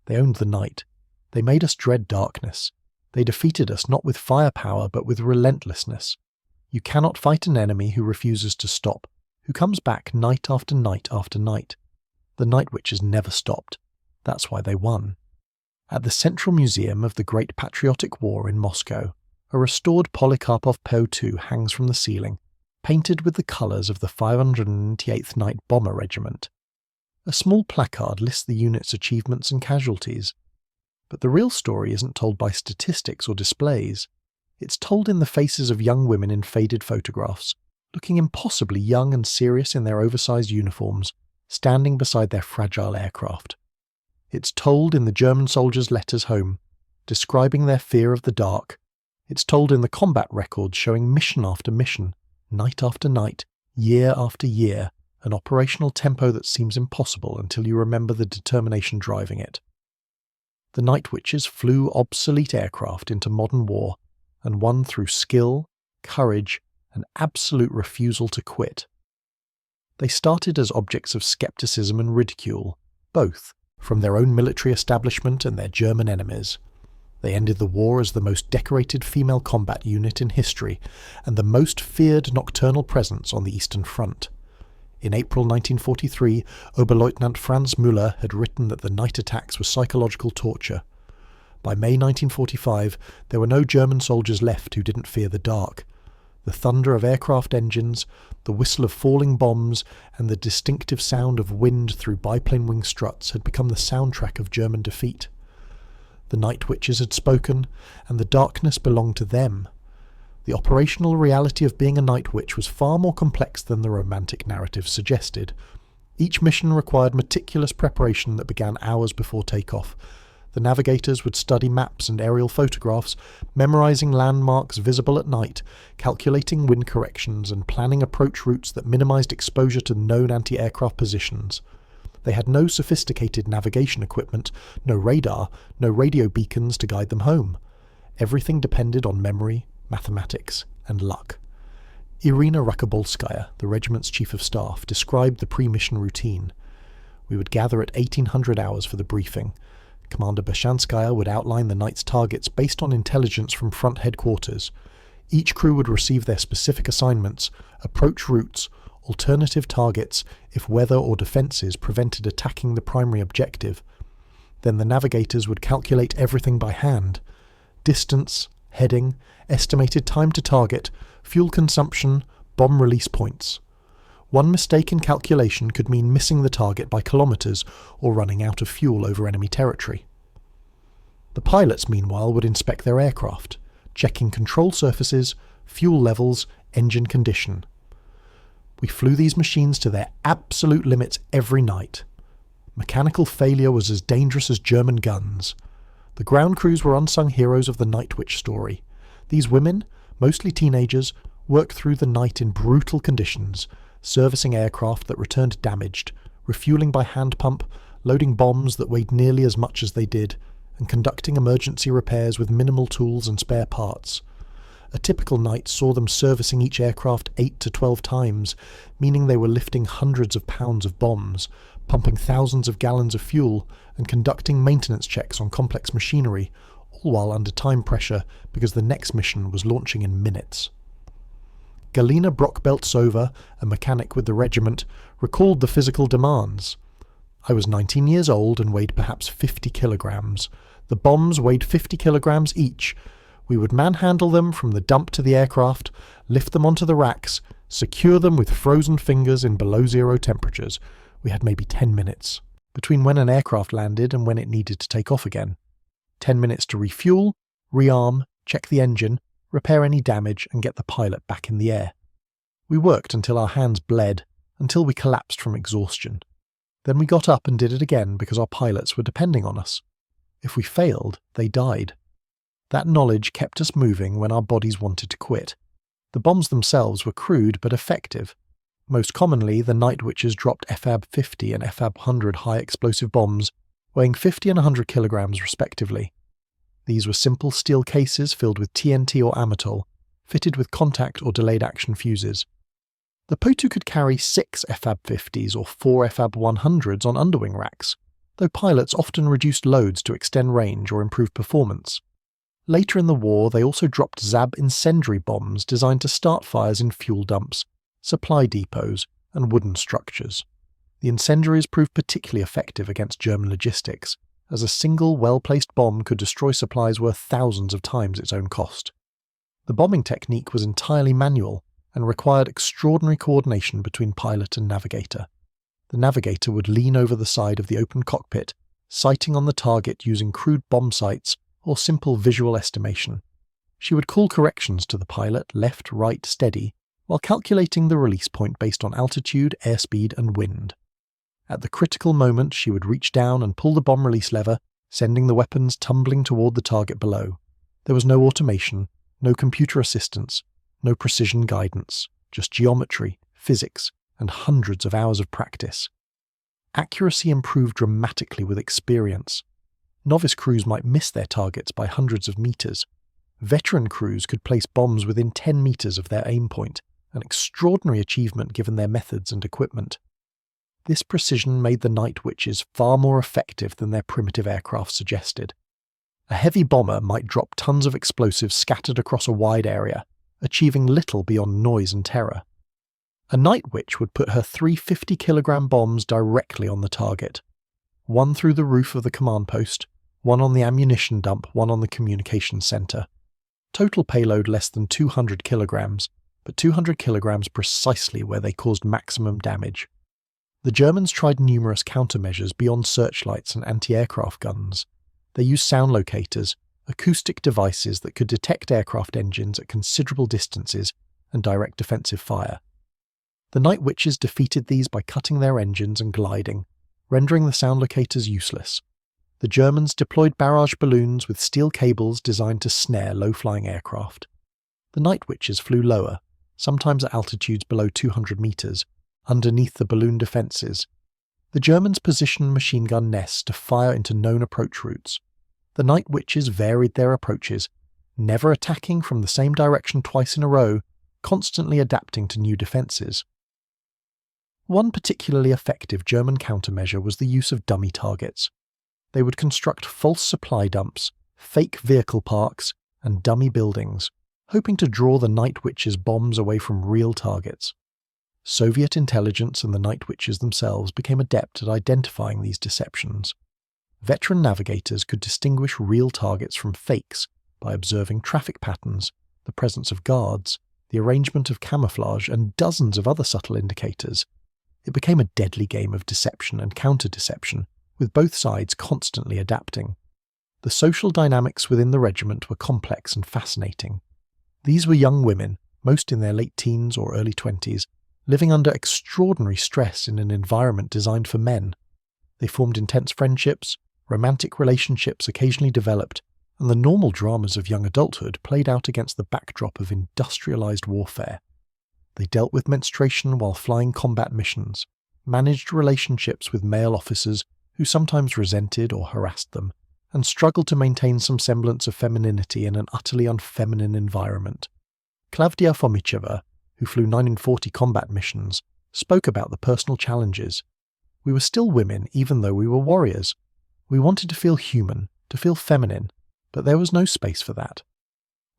They owned the night. They made us dread darkness. They defeated us not with firepower but with relentlessness. You cannot fight an enemy who refuses to stop, who comes back night after night after night. The night witches never stopped. That's why they won." At the Central Museum of the Great Patriotic War in Moscow, a restored Polikarpov Po-2 hangs from the ceiling, painted with the colours of the 598th Night Bomber Regiment. A small placard lists the unit's achievements and casualties. But the real story isn't told by statistics or displays. It's told in the faces of young women in faded photographs, looking impossibly young and serious in their oversized uniforms, standing beside their fragile aircraft. It's told in the German soldiers' letters home, describing their fear of the dark. It's told in the combat records showing mission after mission, night after night, year after year, an operational tempo that seems impossible until you remember the determination driving it. The night witches flew obsolete aircraft into modern war and won through skill, courage, and absolute refusal to quit. They started as objects of skepticism and ridicule, both from their own military establishment and their German enemies. They ended the war as the most decorated female combat unit in history and the most feared nocturnal presence on the Eastern Front. In April 1943, Oberleutnant Franz Müller had written that the night attacks were psychological torture. By May 1945, there were no German soldiers left who didn't fear the dark. The thunder of aircraft engines, the whistle of falling bombs, and the distinctive sound of wind through biplane wing struts had become the soundtrack of German defeat. The night witches had spoken, and the darkness belonged to them. The operational reality of being a night witch was far more complex than the romantic narrative suggested. Each mission required meticulous preparation that began hours before takeoff. The navigators would study maps and aerial photographs, memorizing landmarks visible at night, calculating wind corrections, and planning approach routes that minimized exposure to known anti-aircraft positions. They had no sophisticated navigation equipment, no radar, no radio beacons to guide them home. Everything depended on memory, mathematics, and luck. Irina Rakobolskaya, the regiment's chief of staff, described the pre-mission routine. We would gather at 1800 hours for the briefing. Commander Bashanskaya would outline the night's targets based on intelligence from front headquarters. Each crew would receive their specific assignments, approach routes, alternative targets if weather or defences prevented attacking the primary objective. Then the navigators would calculate everything by hand. Distance, heading, estimated time to target, fuel consumption, bomb release points. One mistake in calculation could mean missing the target by kilometres or running out of fuel over enemy territory. The pilots, meanwhile, would inspect their aircraft, checking control surfaces, fuel levels, engine condition. We flew these machines to their absolute limits every night. Mechanical failure was as dangerous as German guns. The ground crews were unsung heroes of the Night Witch story. These women, mostly teenagers, worked through the night in brutal conditions, servicing aircraft that returned damaged, refueling by hand pump, loading bombs that weighed nearly as much as they did, and conducting emergency repairs with minimal tools and spare parts. A typical night saw them servicing each aircraft 8 to 12 times, meaning they were lifting hundreds of pounds of bombs, pumping thousands of gallons of fuel, and conducting maintenance checks on complex machinery, all while under time pressure because the next mission was launching in minutes. Galina Brockbeltsova, a mechanic with the regiment, recalled the physical demands. I was 19 years old and weighed perhaps 50 kilograms. The bombs weighed 50 kilograms each. We would manhandle them from the dump to the aircraft, lift them onto the racks, secure them with frozen fingers in below zero temperatures. We had maybe 10 minutes between when an aircraft landed and when it needed to take off again. 10 minutes to refuel, rearm, check the engine, repair any damage, and get the pilot back in the air. We worked until our hands bled, until we collapsed from exhaustion. Then we got up and did it again because our pilots were depending on us. If we failed, they died. That knowledge kept us moving when our bodies wanted to quit. The bombs themselves were crude but effective. Most commonly, the Night Witches dropped FAB-50 and FAB-100 high-explosive bombs, weighing 50 and 100 kilograms respectively. These were simple steel cases filled with TNT or amatol, fitted with contact or delayed action fuses. The Po-2 could carry 6 FAB-50s or 4 FAB-100s on underwing racks, though pilots often reduced loads to extend range or improve performance. Later in the war, they also dropped ZAB incendiary bombs designed to start fires in fuel dumps, supply depots, and wooden structures. The incendiaries proved particularly effective against German logistics, as a single well-placed bomb could destroy supplies worth thousands of times its own cost. The bombing technique was entirely manual and required extraordinary coordination between pilot and navigator. The navigator would lean over the side of the open cockpit, sighting on the target using crude bomb sights or simple visual estimation. She would call corrections to the pilot, left, right, steady, while calculating the release point based on altitude, airspeed, and wind. At the critical moment, she would reach down and pull the bomb release lever, sending the weapons tumbling toward the target below. There was no automation, no computer assistance, no precision guidance, just geometry, physics, and hundreds of hours of practice. Accuracy improved dramatically with experience. Novice crews might miss their targets by hundreds of meters. Veteran crews could place bombs within 10 meters of their aim point, an extraordinary achievement given their methods and equipment. This precision made the Night Witches far more effective than their primitive aircraft suggested. A heavy bomber might drop tons of explosives scattered across a wide area, achieving little beyond noise and terror. A Night Witch would put her 3 50-kilogram bombs directly on the target. One through the roof of the command post, one on the ammunition dump, one on the communications center. Total payload less than 200 kilograms, but 200 kilograms precisely where they caused maximum damage. The Germans tried numerous countermeasures beyond searchlights and anti-aircraft guns. They used sound locators, acoustic devices that could detect aircraft engines at considerable distances and direct defensive fire. The Night Witches defeated these by cutting their engines and gliding, rendering the sound locators useless. The Germans deployed barrage balloons with steel cables designed to snare low-flying aircraft. The Night Witches flew lower, sometimes at altitudes below 200 meters, underneath the balloon defenses. The Germans positioned machine gun nests to fire into known approach routes. The Night Witches varied their approaches, never attacking from the same direction twice in a row, constantly adapting to new defenses. One particularly effective German countermeasure was the use of dummy targets. They would construct false supply dumps, fake vehicle parks, and dummy buildings, hoping to draw the Night Witches' bombs away from real targets. Soviet intelligence and the Night Witches themselves became adept at identifying these deceptions. Veteran navigators could distinguish real targets from fakes by observing traffic patterns, the presence of guards, the arrangement of camouflage, and dozens of other subtle indicators. It became a deadly game of deception and counter-deception, with both sides constantly adapting. The social dynamics within the regiment were complex and fascinating. These were young women, most in their late teens or early 20s, living under extraordinary stress in an environment designed for men. They formed intense friendships, romantic relationships occasionally developed, and the normal dramas of young adulthood played out against the backdrop of industrialized warfare. They dealt with menstruation while flying combat missions, managed relationships with male officers who sometimes resented or harassed them, and struggled to maintain some semblance of femininity in an utterly unfeminine environment. Klavdia Fomicheva, who flew 1940 combat missions, spoke about the personal challenges. We were still women even though we were warriors. We wanted to feel human, to feel feminine, but there was no space for that.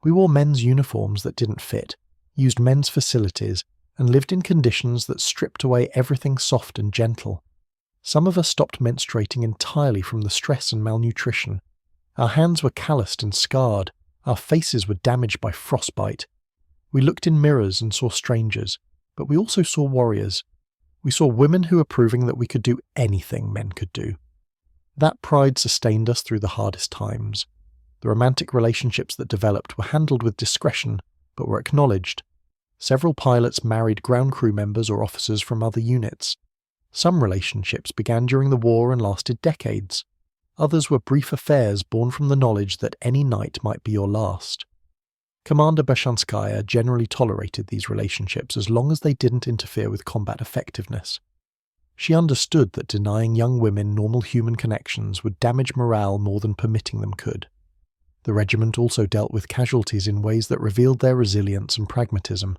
We wore men's uniforms that didn't fit, used men's facilities, and lived in conditions that stripped away everything soft and gentle. Some of us stopped menstruating entirely from the stress and malnutrition. Our hands were calloused and scarred, our faces were damaged by frostbite. We looked in mirrors and saw strangers, but we also saw warriors. We saw women who were proving that we could do anything men could do. That pride sustained us through the hardest times. The romantic relationships that developed were handled with discretion, but were acknowledged. Several pilots married ground crew members or officers from other units. Some relationships began during the war and lasted decades. Others were brief affairs born from the knowledge that any night might be your last. Commander Beshanskaya generally tolerated these relationships as long as they didn't interfere with combat effectiveness. She understood that denying young women normal human connections would damage morale more than permitting them could. The regiment also dealt with casualties in ways that revealed their resilience and pragmatism.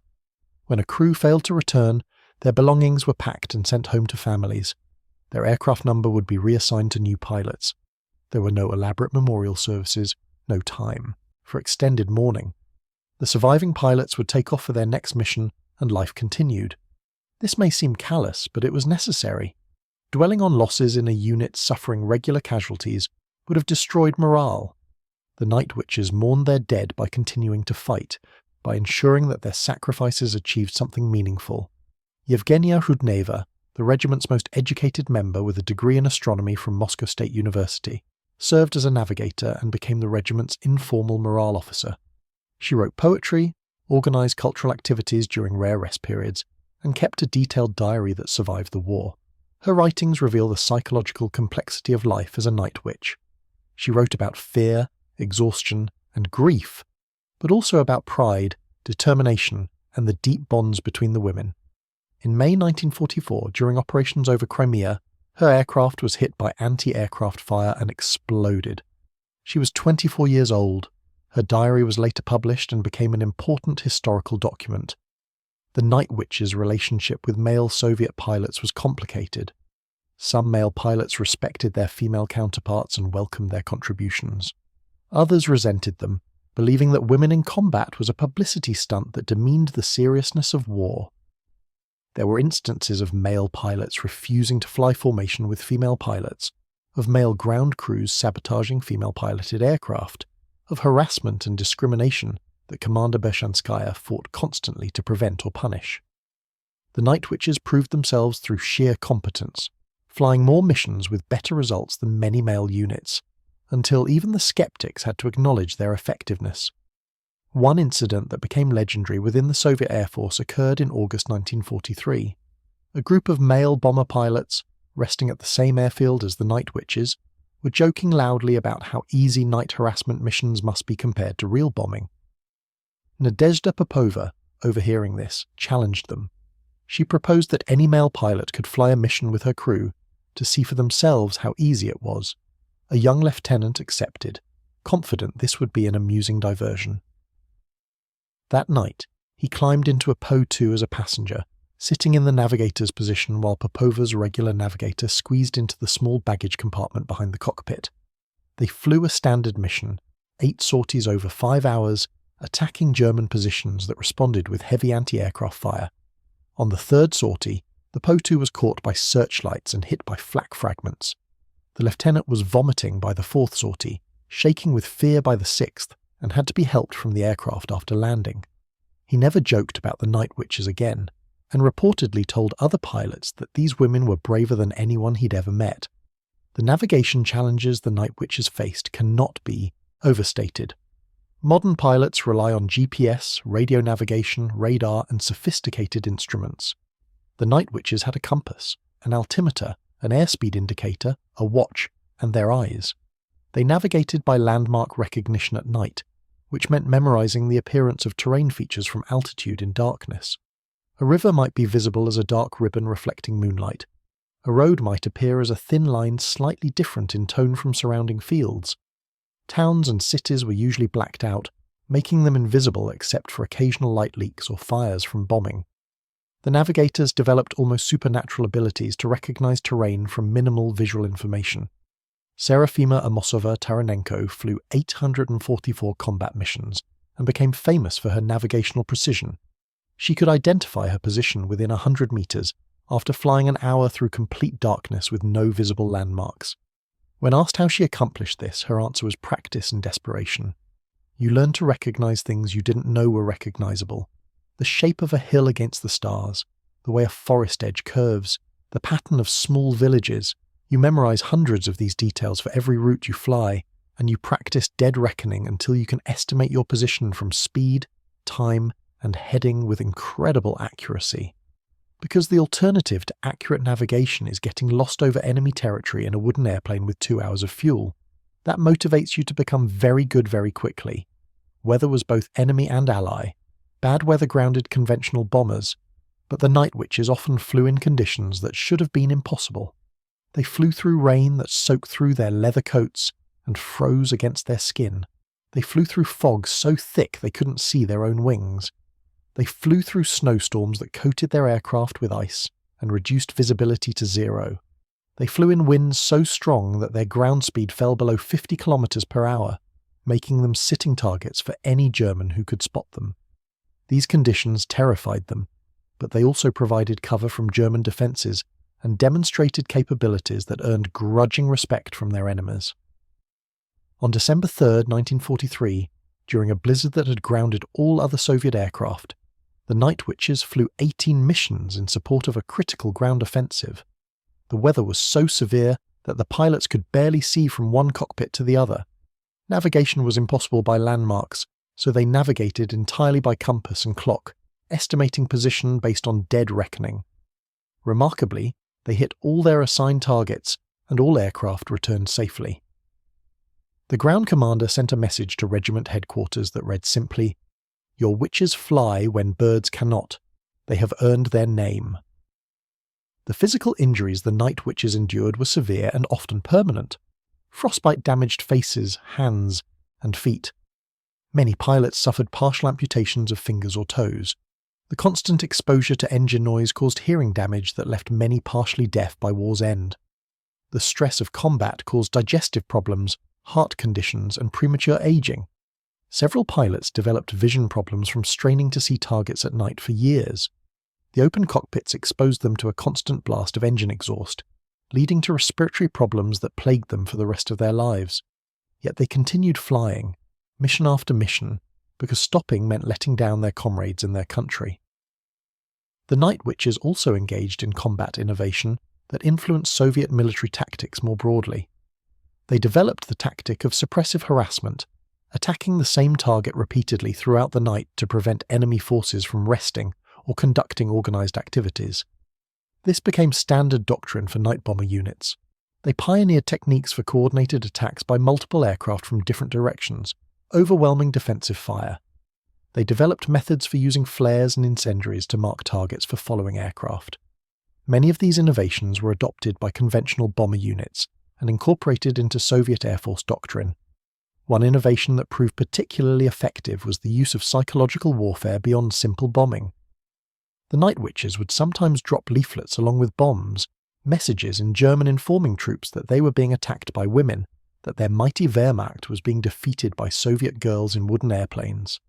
When a crew failed to return, their belongings were packed and sent home to families. Their aircraft number would be reassigned to new pilots. There were no elaborate memorial services, no time for extended mourning. The surviving pilots would take off for their next mission, and life continued. This may seem callous, but it was necessary. Dwelling on losses in a unit suffering regular casualties would have destroyed morale. The Night Witches mourned their dead by continuing to fight, by ensuring that their sacrifices achieved something meaningful. Yevgenia Rudneva, the regiment's most educated member with a degree in astronomy from Moscow State University, served as a navigator and became the regiment's informal morale officer. She wrote poetry, organised cultural activities during rare rest periods, and kept a detailed diary that survived the war. Her writings reveal the psychological complexity of life as a night witch. She wrote about fear, exhaustion, and grief, but also about pride, determination, and the deep bonds between the women. In May 1944, during operations over Crimea, her aircraft was hit by anti-aircraft fire and exploded. She was 24 years old. Her diary was later published and became an important historical document. The Night Witch's relationship with male Soviet pilots was complicated. Some male pilots respected their female counterparts and welcomed their contributions. Others resented them, believing that women in combat was a publicity stunt that demeaned the seriousness of war. There were instances of male pilots refusing to fly formation with female pilots, of male ground crews sabotaging female-piloted aircraft, of harassment and discrimination that Commander Beshanskaya fought constantly to prevent or punish. The Night Witches proved themselves through sheer competence, flying more missions with better results than many male units, until even the skeptics had to acknowledge their effectiveness. One incident that became legendary within the Soviet Air Force occurred in August 1943. A group of male bomber pilots, resting at the same airfield as the Night Witches, were joking loudly about how easy night harassment missions must be compared to real bombing. Nadezhda Popova, overhearing this, challenged them. She proposed that any male pilot could fly a mission with her crew to see for themselves how easy it was. A young lieutenant accepted, confident this would be an amusing diversion. That night, he climbed into a Po-2 as a passenger, sitting in the navigator's position while Popova's regular navigator squeezed into the small baggage compartment behind the cockpit. They flew a standard mission, 8 sorties over 5 hours, attacking German positions that responded with heavy anti-aircraft fire. On the 3rd sortie, the Po-2 was caught by searchlights and hit by flak fragments. The lieutenant was vomiting by the 4th sortie, shaking with fear by the 6th, and had to be helped from the aircraft after landing. He never joked about the Night Witches again, and reportedly told other pilots that these women were braver than anyone he'd ever met. The navigation challenges the Night Witches faced cannot be overstated. Modern pilots rely on GPS, radio navigation, radar, and sophisticated instruments. The Night Witches had a compass, an altimeter, an airspeed indicator, a watch, and their eyes. They navigated by landmark recognition at night, which meant memorizing the appearance of terrain features from altitude in darkness. A river might be visible as a dark ribbon reflecting moonlight. A road might appear as a thin line slightly different in tone from surrounding fields. Towns and cities were usually blacked out, making them invisible except for occasional light leaks or fires from bombing. The navigators developed almost supernatural abilities to recognize terrain from minimal visual information. Serafima Amosova-Taranenko flew 844 combat missions and became famous for her navigational precision. She could identify her position within 100 meters after flying an hour through complete darkness with no visible landmarks. When asked how she accomplished this, her answer was practice and desperation. You learn to recognize things you didn't know were recognizable. The shape of a hill against the stars, the way a forest edge curves, the pattern of small villages. You memorize hundreds of these details for every route you fly, and you practice dead reckoning until you can estimate your position from speed, time, and heading with incredible accuracy. Because the alternative to accurate navigation is getting lost over enemy territory in a wooden airplane with 2 hours of fuel, that motivates you to become very good very quickly. Weather was both enemy and ally. Bad weather grounded conventional bombers, but the Night Witches often flew in conditions that should have been impossible. They flew through rain that soaked through their leather coats and froze against their skin. They flew through fog so thick they couldn't see their own wings. They flew through snowstorms that coated their aircraft with ice and reduced visibility to 0. They flew in winds so strong that their ground speed fell below 50 kilometers per hour, making them sitting targets for any German who could spot them. These conditions terrified them, but they also provided cover from German defences and demonstrated capabilities that earned grudging respect from their enemies. On December 3, 1943, during a blizzard that had grounded all other Soviet aircraft, the Night Witches flew 18 missions in support of a critical ground offensive. The weather was so severe that the pilots could barely see from one cockpit to the other. Navigation was impossible by landmarks, so they navigated entirely by compass and clock, estimating position based on dead reckoning. Remarkably, they hit all their assigned targets, and all aircraft returned safely. The ground commander sent a message to regiment headquarters that read simply, "Your witches fly when birds cannot. They have earned their name." The physical injuries the Night Witches endured were severe and often permanent. Frostbite damaged faces, hands, and feet. Many pilots suffered partial amputations of fingers or toes. The constant exposure to engine noise caused hearing damage that left many partially deaf by war's end. The stress of combat caused digestive problems, heart conditions, and premature aging. Several pilots developed vision problems from straining to see targets at night for years. The open cockpits exposed them to a constant blast of engine exhaust, leading to respiratory problems that plagued them for the rest of their lives. Yet they continued flying, mission after mission, because stopping meant letting down their comrades in their country. The Night Witches also engaged in combat innovation that influenced Soviet military tactics more broadly. They developed the tactic of suppressive harassment, attacking the same target repeatedly throughout the night to prevent enemy forces from resting or conducting organised activities. This became standard doctrine for night bomber units. They pioneered techniques for coordinated attacks by multiple aircraft from different directions, overwhelming defensive fire. They developed methods for using flares and incendiaries to mark targets for following aircraft. Many of these innovations were adopted by conventional bomber units and incorporated into Soviet Air Force doctrine. One innovation that proved particularly effective was the use of psychological warfare beyond simple bombing. The Night Witches would sometimes drop leaflets along with bombs, messages in German informing troops that they were being attacked by women, that their mighty Wehrmacht was being defeated by Soviet girls in wooden airplanes.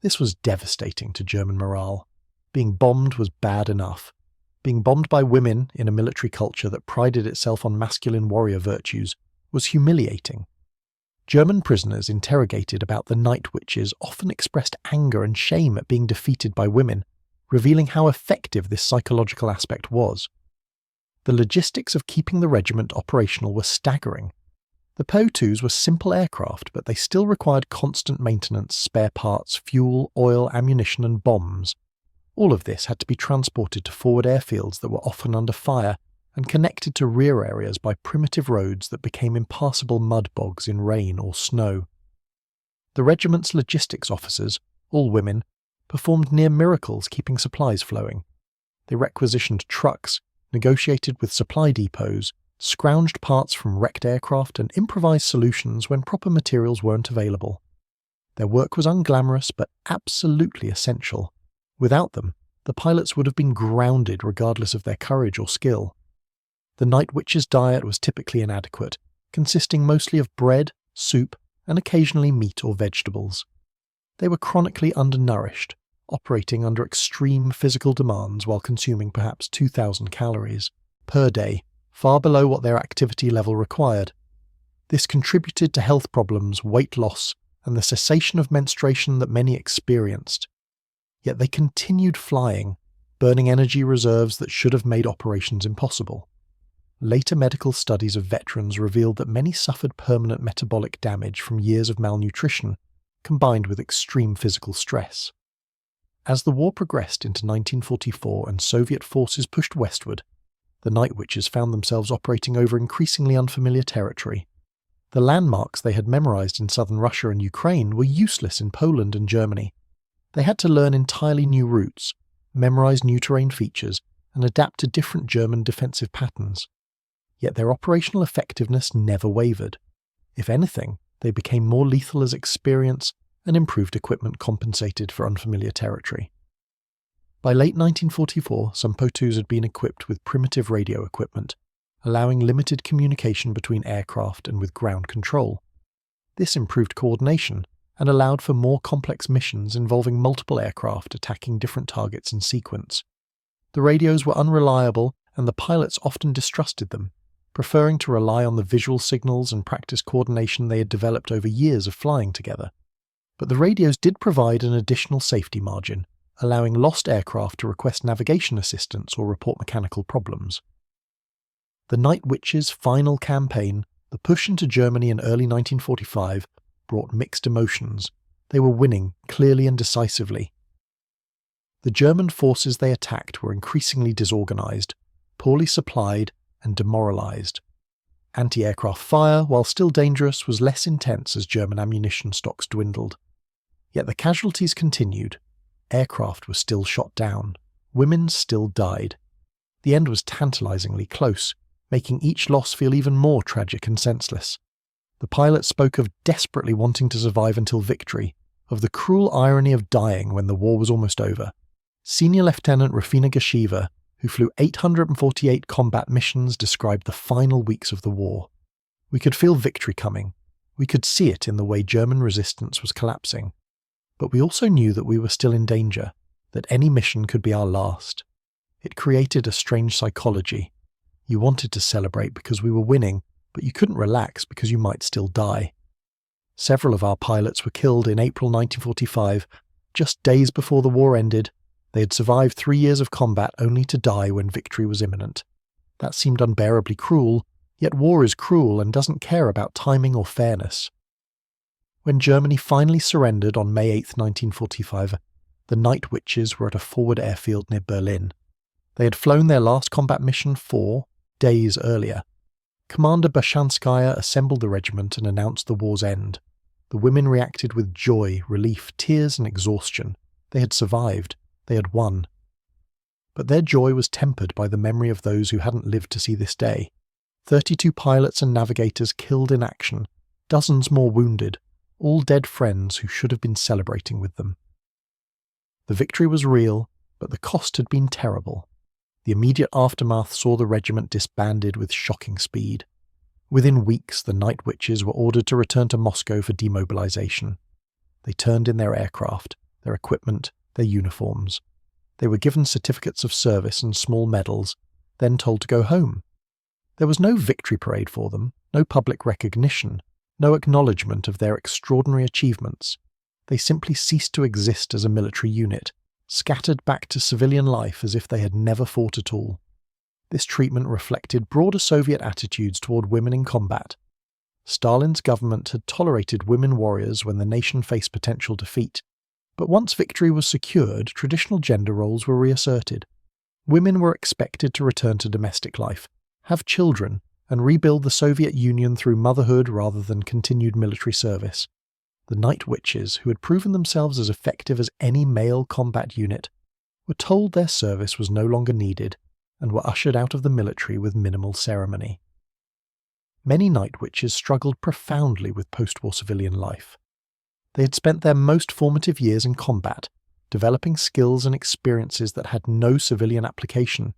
This was devastating to German morale. Being bombed was bad enough. Being bombed by women in a military culture that prided itself on masculine warrior virtues was humiliating. German prisoners interrogated about the Night Witches often expressed anger and shame at being defeated by women, revealing how effective this psychological aspect was. The logistics of keeping the regiment operational were staggering. The Po-2s were simple aircraft, but they still required constant maintenance, spare parts, fuel, oil, ammunition, and bombs. All of this had to be transported to forward airfields that were often under fire and connected to rear areas by primitive roads that became impassable mud bogs in rain or snow. The regiment's logistics officers, all women, performed near miracles keeping supplies flowing. They requisitioned trucks, negotiated with supply depots, scrounged parts from wrecked aircraft, and improvised solutions when proper materials weren't available. Their work was unglamorous but absolutely essential. Without them, the pilots would have been grounded regardless of their courage or skill. The Night Witches' diet was typically inadequate, consisting mostly of bread, soup, and occasionally meat or vegetables. They were chronically undernourished, operating under extreme physical demands while consuming perhaps 2,000 calories per day, far below what their activity level required. This contributed to health problems, weight loss, and the cessation of menstruation that many experienced. Yet they continued flying, burning energy reserves that should have made operations impossible. Later medical studies of veterans revealed that many suffered permanent metabolic damage from years of malnutrition, combined with extreme physical stress. As the war progressed into 1944 and Soviet forces pushed westward, the Night Witches found themselves operating over increasingly unfamiliar territory. The landmarks they had memorized in southern Russia and Ukraine were useless in Poland and Germany. They had to learn entirely new routes, memorize new terrain features, and adapt to different German defensive patterns. Yet their operational effectiveness never wavered. If anything, they became more lethal as experience and improved equipment compensated for unfamiliar territory. By late 1944, some Po-2s had been equipped with primitive radio equipment, allowing limited communication between aircraft and with ground control. This improved coordination and allowed for more complex missions involving multiple aircraft attacking different targets in sequence. The radios were unreliable and the pilots often distrusted them, preferring to rely on the visual signals and practice coordination they had developed over years of flying together. But the radios did provide an additional safety margin, allowing lost aircraft to request navigation assistance or report mechanical problems. The Night Witches' final campaign, the push into Germany in early 1945, brought mixed emotions. They were winning clearly and decisively. The German forces they attacked were increasingly disorganized, poorly supplied, and demoralized. Anti-aircraft fire, while still dangerous, was less intense as German ammunition stocks dwindled. Yet the casualties continued. Aircraft were still shot down. Women still died. The end was tantalizingly close, making each loss feel even more tragic and senseless. The pilot spoke of desperately wanting to survive until victory, of the cruel irony of dying when the war was almost over. Senior Lieutenant Rufina Gashiva, who flew 848 combat missions, described the final weeks of the war. We could feel victory coming. We could see it in the way German resistance was collapsing. But we also knew that we were still in danger, that any mission could be our last. It created a strange psychology. You wanted to celebrate because we were winning, but you couldn't relax because you might still die. Several of our pilots were killed in April 1945, just days before the war ended. They had survived 3 years of combat only to die when victory was imminent. That seemed unbearably cruel, yet war is cruel and doesn't care about timing or fairness. When Germany finally surrendered on May 8, 1945, the Night Witches were at a forward airfield near Berlin. They had flown their last combat mission 4 days earlier. Commander Bashanskaya assembled the regiment and announced the war's end. The women reacted with joy, relief, tears, and exhaustion. They had survived. They had won. But their joy was tempered by the memory of those who hadn't lived to see this day. 32 pilots and navigators killed in action, dozens more wounded, all dead friends who should have been celebrating with them. The victory was real, but the cost had been terrible. The immediate aftermath saw the regiment disbanded with shocking speed. Within weeks, the Night Witches were ordered to return to Moscow for demobilization. They turned in their aircraft, their equipment, their uniforms. They were given certificates of service and small medals, then told to go home. There was no victory parade for them, no public recognition, no acknowledgement of their extraordinary achievements. They simply ceased to exist as a military unit, scattered back to civilian life as if they had never fought at all. This treatment reflected broader Soviet attitudes toward women in combat. Stalin's government had tolerated women warriors when the nation faced potential defeat, but once victory was secured, traditional gender roles were reasserted. Women were expected to return to domestic life, have children, and rebuild the Soviet Union through motherhood rather than continued military service. The Night Witches, who had proven themselves as effective as any male combat unit, were told their service was no longer needed and were ushered out of the military with minimal ceremony. Many Night Witches struggled profoundly with post-war civilian life. They had spent their most formative years in combat, developing skills and experiences that had no civilian application.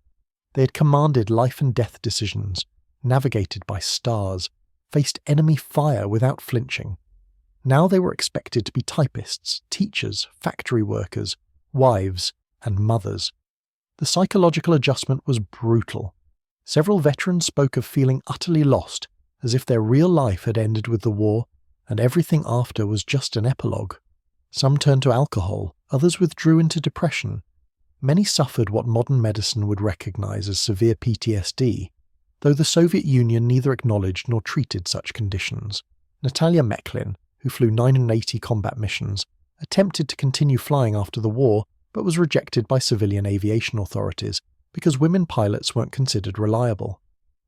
They had commanded life and death decisions, navigated by stars, faced enemy fire without flinching. Now they were expected to be typists, teachers, factory workers, wives, and mothers. The psychological adjustment was brutal. Several veterans spoke of feeling utterly lost, as if their real life had ended with the war, and everything after was just an epilogue. Some turned to alcohol, others withdrew into depression. Many suffered what modern medicine would recognize as severe PTSD, though the Soviet Union neither acknowledged nor treated such conditions. Natalia Meklin, who flew 980 combat missions, attempted to continue flying after the war, but was rejected by civilian aviation authorities because women pilots weren't considered reliable.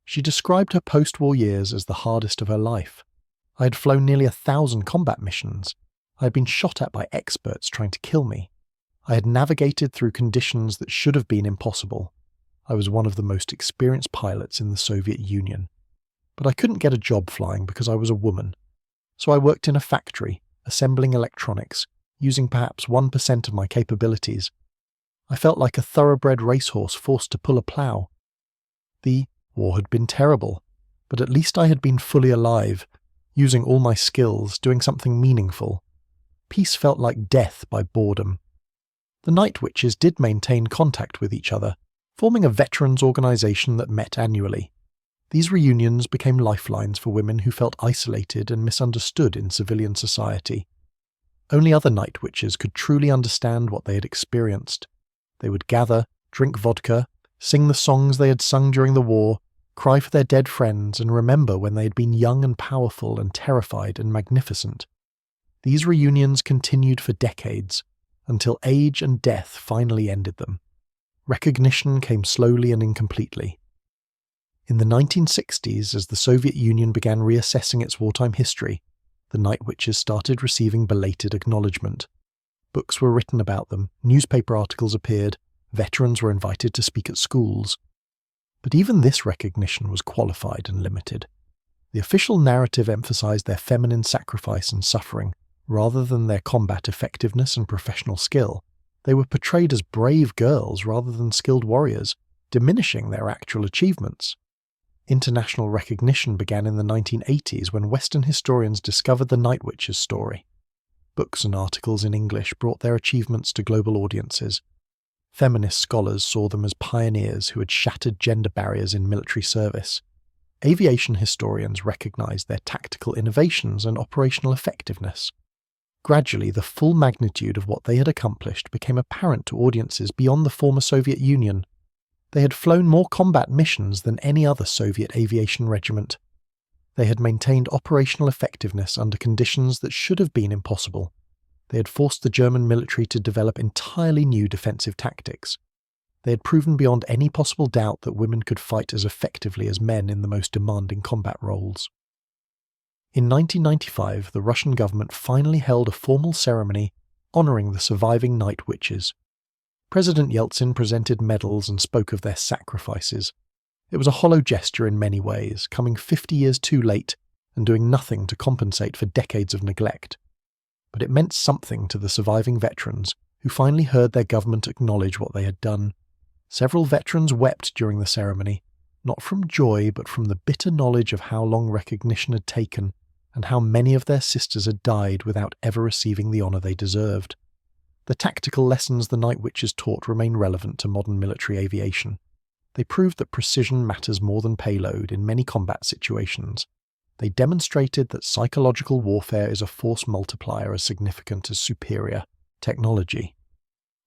She described her post-war years as the hardest of her life. I had flown nearly 1,000 combat missions. I had been shot at by experts trying to kill me. I had navigated through conditions that should have been impossible. I was one of the most experienced pilots in the Soviet Union. But I couldn't get a job flying because I was a woman. So I worked in a factory, assembling electronics, using perhaps 1% of my capabilities. I felt like a thoroughbred racehorse forced to pull a plough. The war had been terrible, but at least I had been fully alive, using all my skills, doing something meaningful. Peace felt like death by boredom. The Night Witches did maintain contact with each other, forming a veterans organisation that met annually. These reunions became lifelines for women who felt isolated and misunderstood in civilian society. Only other Night Witches could truly understand what they had experienced. They would gather, drink vodka, sing the songs they had sung during the war, cry for their dead friends, and remember when they had been young and powerful and terrified and magnificent. These reunions continued for decades, until age and death finally ended them. Recognition came slowly and incompletely. In the 1960s, as the Soviet Union began reassessing its wartime history, the Night Witches started receiving belated acknowledgement. Books were written about them, newspaper articles appeared, veterans were invited to speak at schools. But even this recognition was qualified and limited. The official narrative emphasized their feminine sacrifice and suffering, rather than their combat effectiveness and professional skill. They were portrayed as brave girls rather than skilled warriors, diminishing their actual achievements. International recognition began in the 1980s when Western historians discovered the Night Witches' story. Books and articles in English brought their achievements to global audiences. Feminist scholars saw them as pioneers who had shattered gender barriers in military service. Aviation historians recognized their tactical innovations and operational effectiveness. Gradually, the full magnitude of what they had accomplished became apparent to audiences beyond the former Soviet Union. They had flown more combat missions than any other Soviet aviation regiment. They had maintained operational effectiveness under conditions that should have been impossible. They had forced the German military to develop entirely new defensive tactics. They had proven beyond any possible doubt that women could fight as effectively as men in the most demanding combat roles. In 1995, the Russian government finally held a formal ceremony honouring the surviving Night Witches. President Yeltsin presented medals and spoke of their sacrifices. It was a hollow gesture in many ways, coming 50 years too late and doing nothing to compensate for decades of neglect. But it meant something to the surviving veterans, who finally heard their government acknowledge what they had done. Several veterans wept during the ceremony, not from joy but from the bitter knowledge of how long recognition had taken, and how many of their sisters had died without ever receiving the honour they deserved. The tactical lessons the Night Witches taught remain relevant to modern military aviation. They proved that precision matters more than payload in many combat situations. They demonstrated that psychological warfare is a force multiplier as significant as superior technology.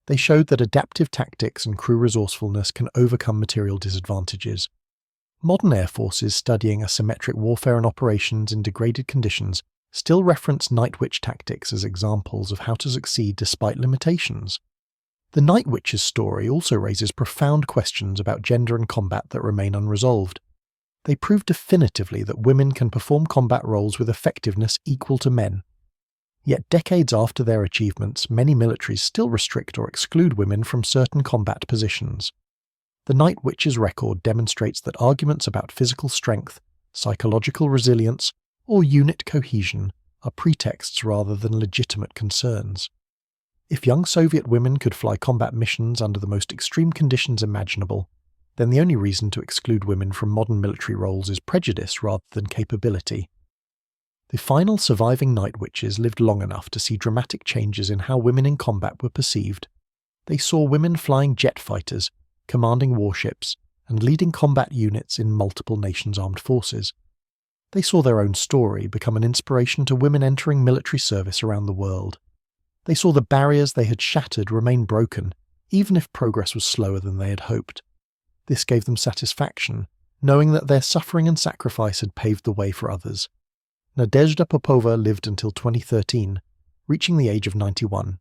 They showed that adaptive tactics and crew resourcefulness can overcome material disadvantages. Modern air forces studying asymmetric warfare and operations in degraded conditions still reference Night Witch tactics as examples of how to succeed despite limitations. The Night Witches' story also raises profound questions about gender and combat that remain unresolved. They prove definitively that women can perform combat roles with effectiveness equal to men. Yet decades after their achievements, many militaries still restrict or exclude women from certain combat positions. The Night Witches' record demonstrates that arguments about physical strength, psychological resilience, or unit cohesion are pretexts rather than legitimate concerns. If young Soviet women could fly combat missions under the most extreme conditions imaginable, then the only reason to exclude women from modern military roles is prejudice rather than capability. The final surviving Night Witches lived long enough to see dramatic changes in how women in combat were perceived. They saw women flying jet fighters, commanding warships, and leading combat units in multiple nations' armed forces. They saw their own story become an inspiration to women entering military service around the world. They saw the barriers they had shattered remain broken, even if progress was slower than they had hoped. This gave them satisfaction, knowing that their suffering and sacrifice had paved the way for others. Nadezhda Popova lived until 2013, reaching the age of 91.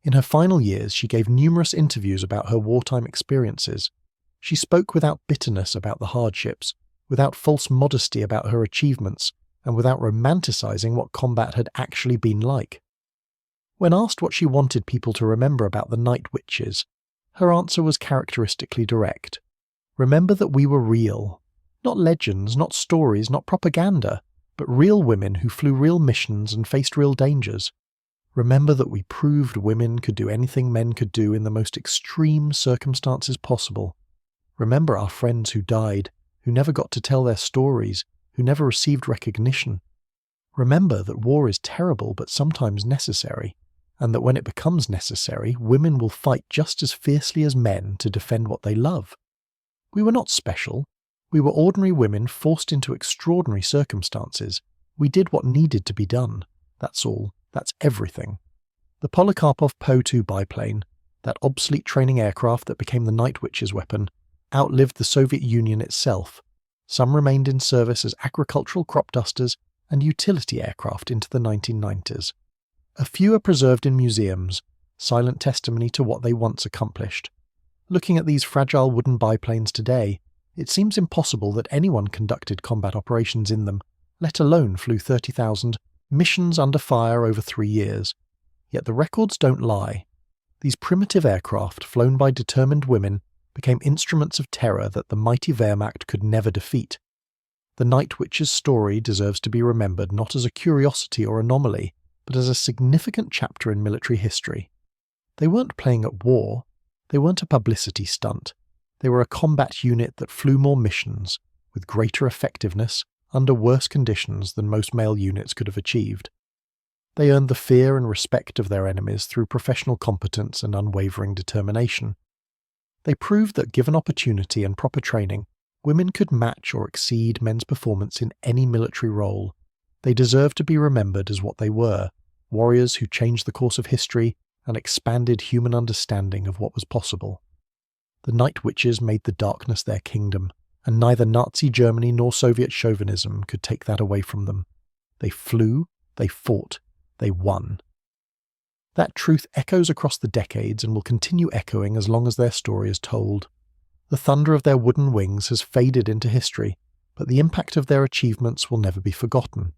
In her final years, she gave numerous interviews about her wartime experiences. She spoke without bitterness about the hardships, without false modesty about her achievements, and without romanticizing what combat had actually been like. When asked what she wanted people to remember about the Night Witches, her answer was characteristically direct. Remember that we were real. Not legends, not stories, not propaganda, but real women who flew real missions and faced real dangers. Remember that we proved women could do anything men could do in the most extreme circumstances possible. Remember our friends who died, who never got to tell their stories, who never received recognition. Remember that war is terrible but sometimes necessary, and that when it becomes necessary, women will fight just as fiercely as men to defend what they love. We were not special. We were ordinary women forced into extraordinary circumstances. We did what needed to be done. That's all. That's everything. The Polikarpov Po-2 biplane, that obsolete training aircraft that became the Night Witch's weapon, outlived the Soviet Union itself. Some remained in service as agricultural crop dusters and utility aircraft into the 1990s. A few are preserved in museums, silent testimony to what they once accomplished. Looking at these fragile wooden biplanes today, it seems impossible that anyone conducted combat operations in them, let alone flew 30,000 missions under fire over 3 years. Yet the records don't lie. These primitive aircraft, flown by determined women, became instruments of terror that the mighty Wehrmacht could never defeat. The Night Witch's story deserves to be remembered not as a curiosity or anomaly, but as a significant chapter in military history. They weren't playing at war. They weren't a publicity stunt. They were a combat unit that flew more missions, with greater effectiveness, under worse conditions than most male units could have achieved. They earned the fear and respect of their enemies through professional competence and unwavering determination. They proved that given opportunity and proper training, women could match or exceed men's performance in any military role. They deserve to be remembered as what they were, warriors who changed the course of history and expanded human understanding of what was possible. The Night Witches made the darkness their kingdom, and neither Nazi Germany nor Soviet chauvinism could take that away from them. They flew, they fought, they won. That truth echoes across the decades and will continue echoing as long as their story is told. The thunder of their wooden wings has faded into history, but the impact of their achievements will never be forgotten.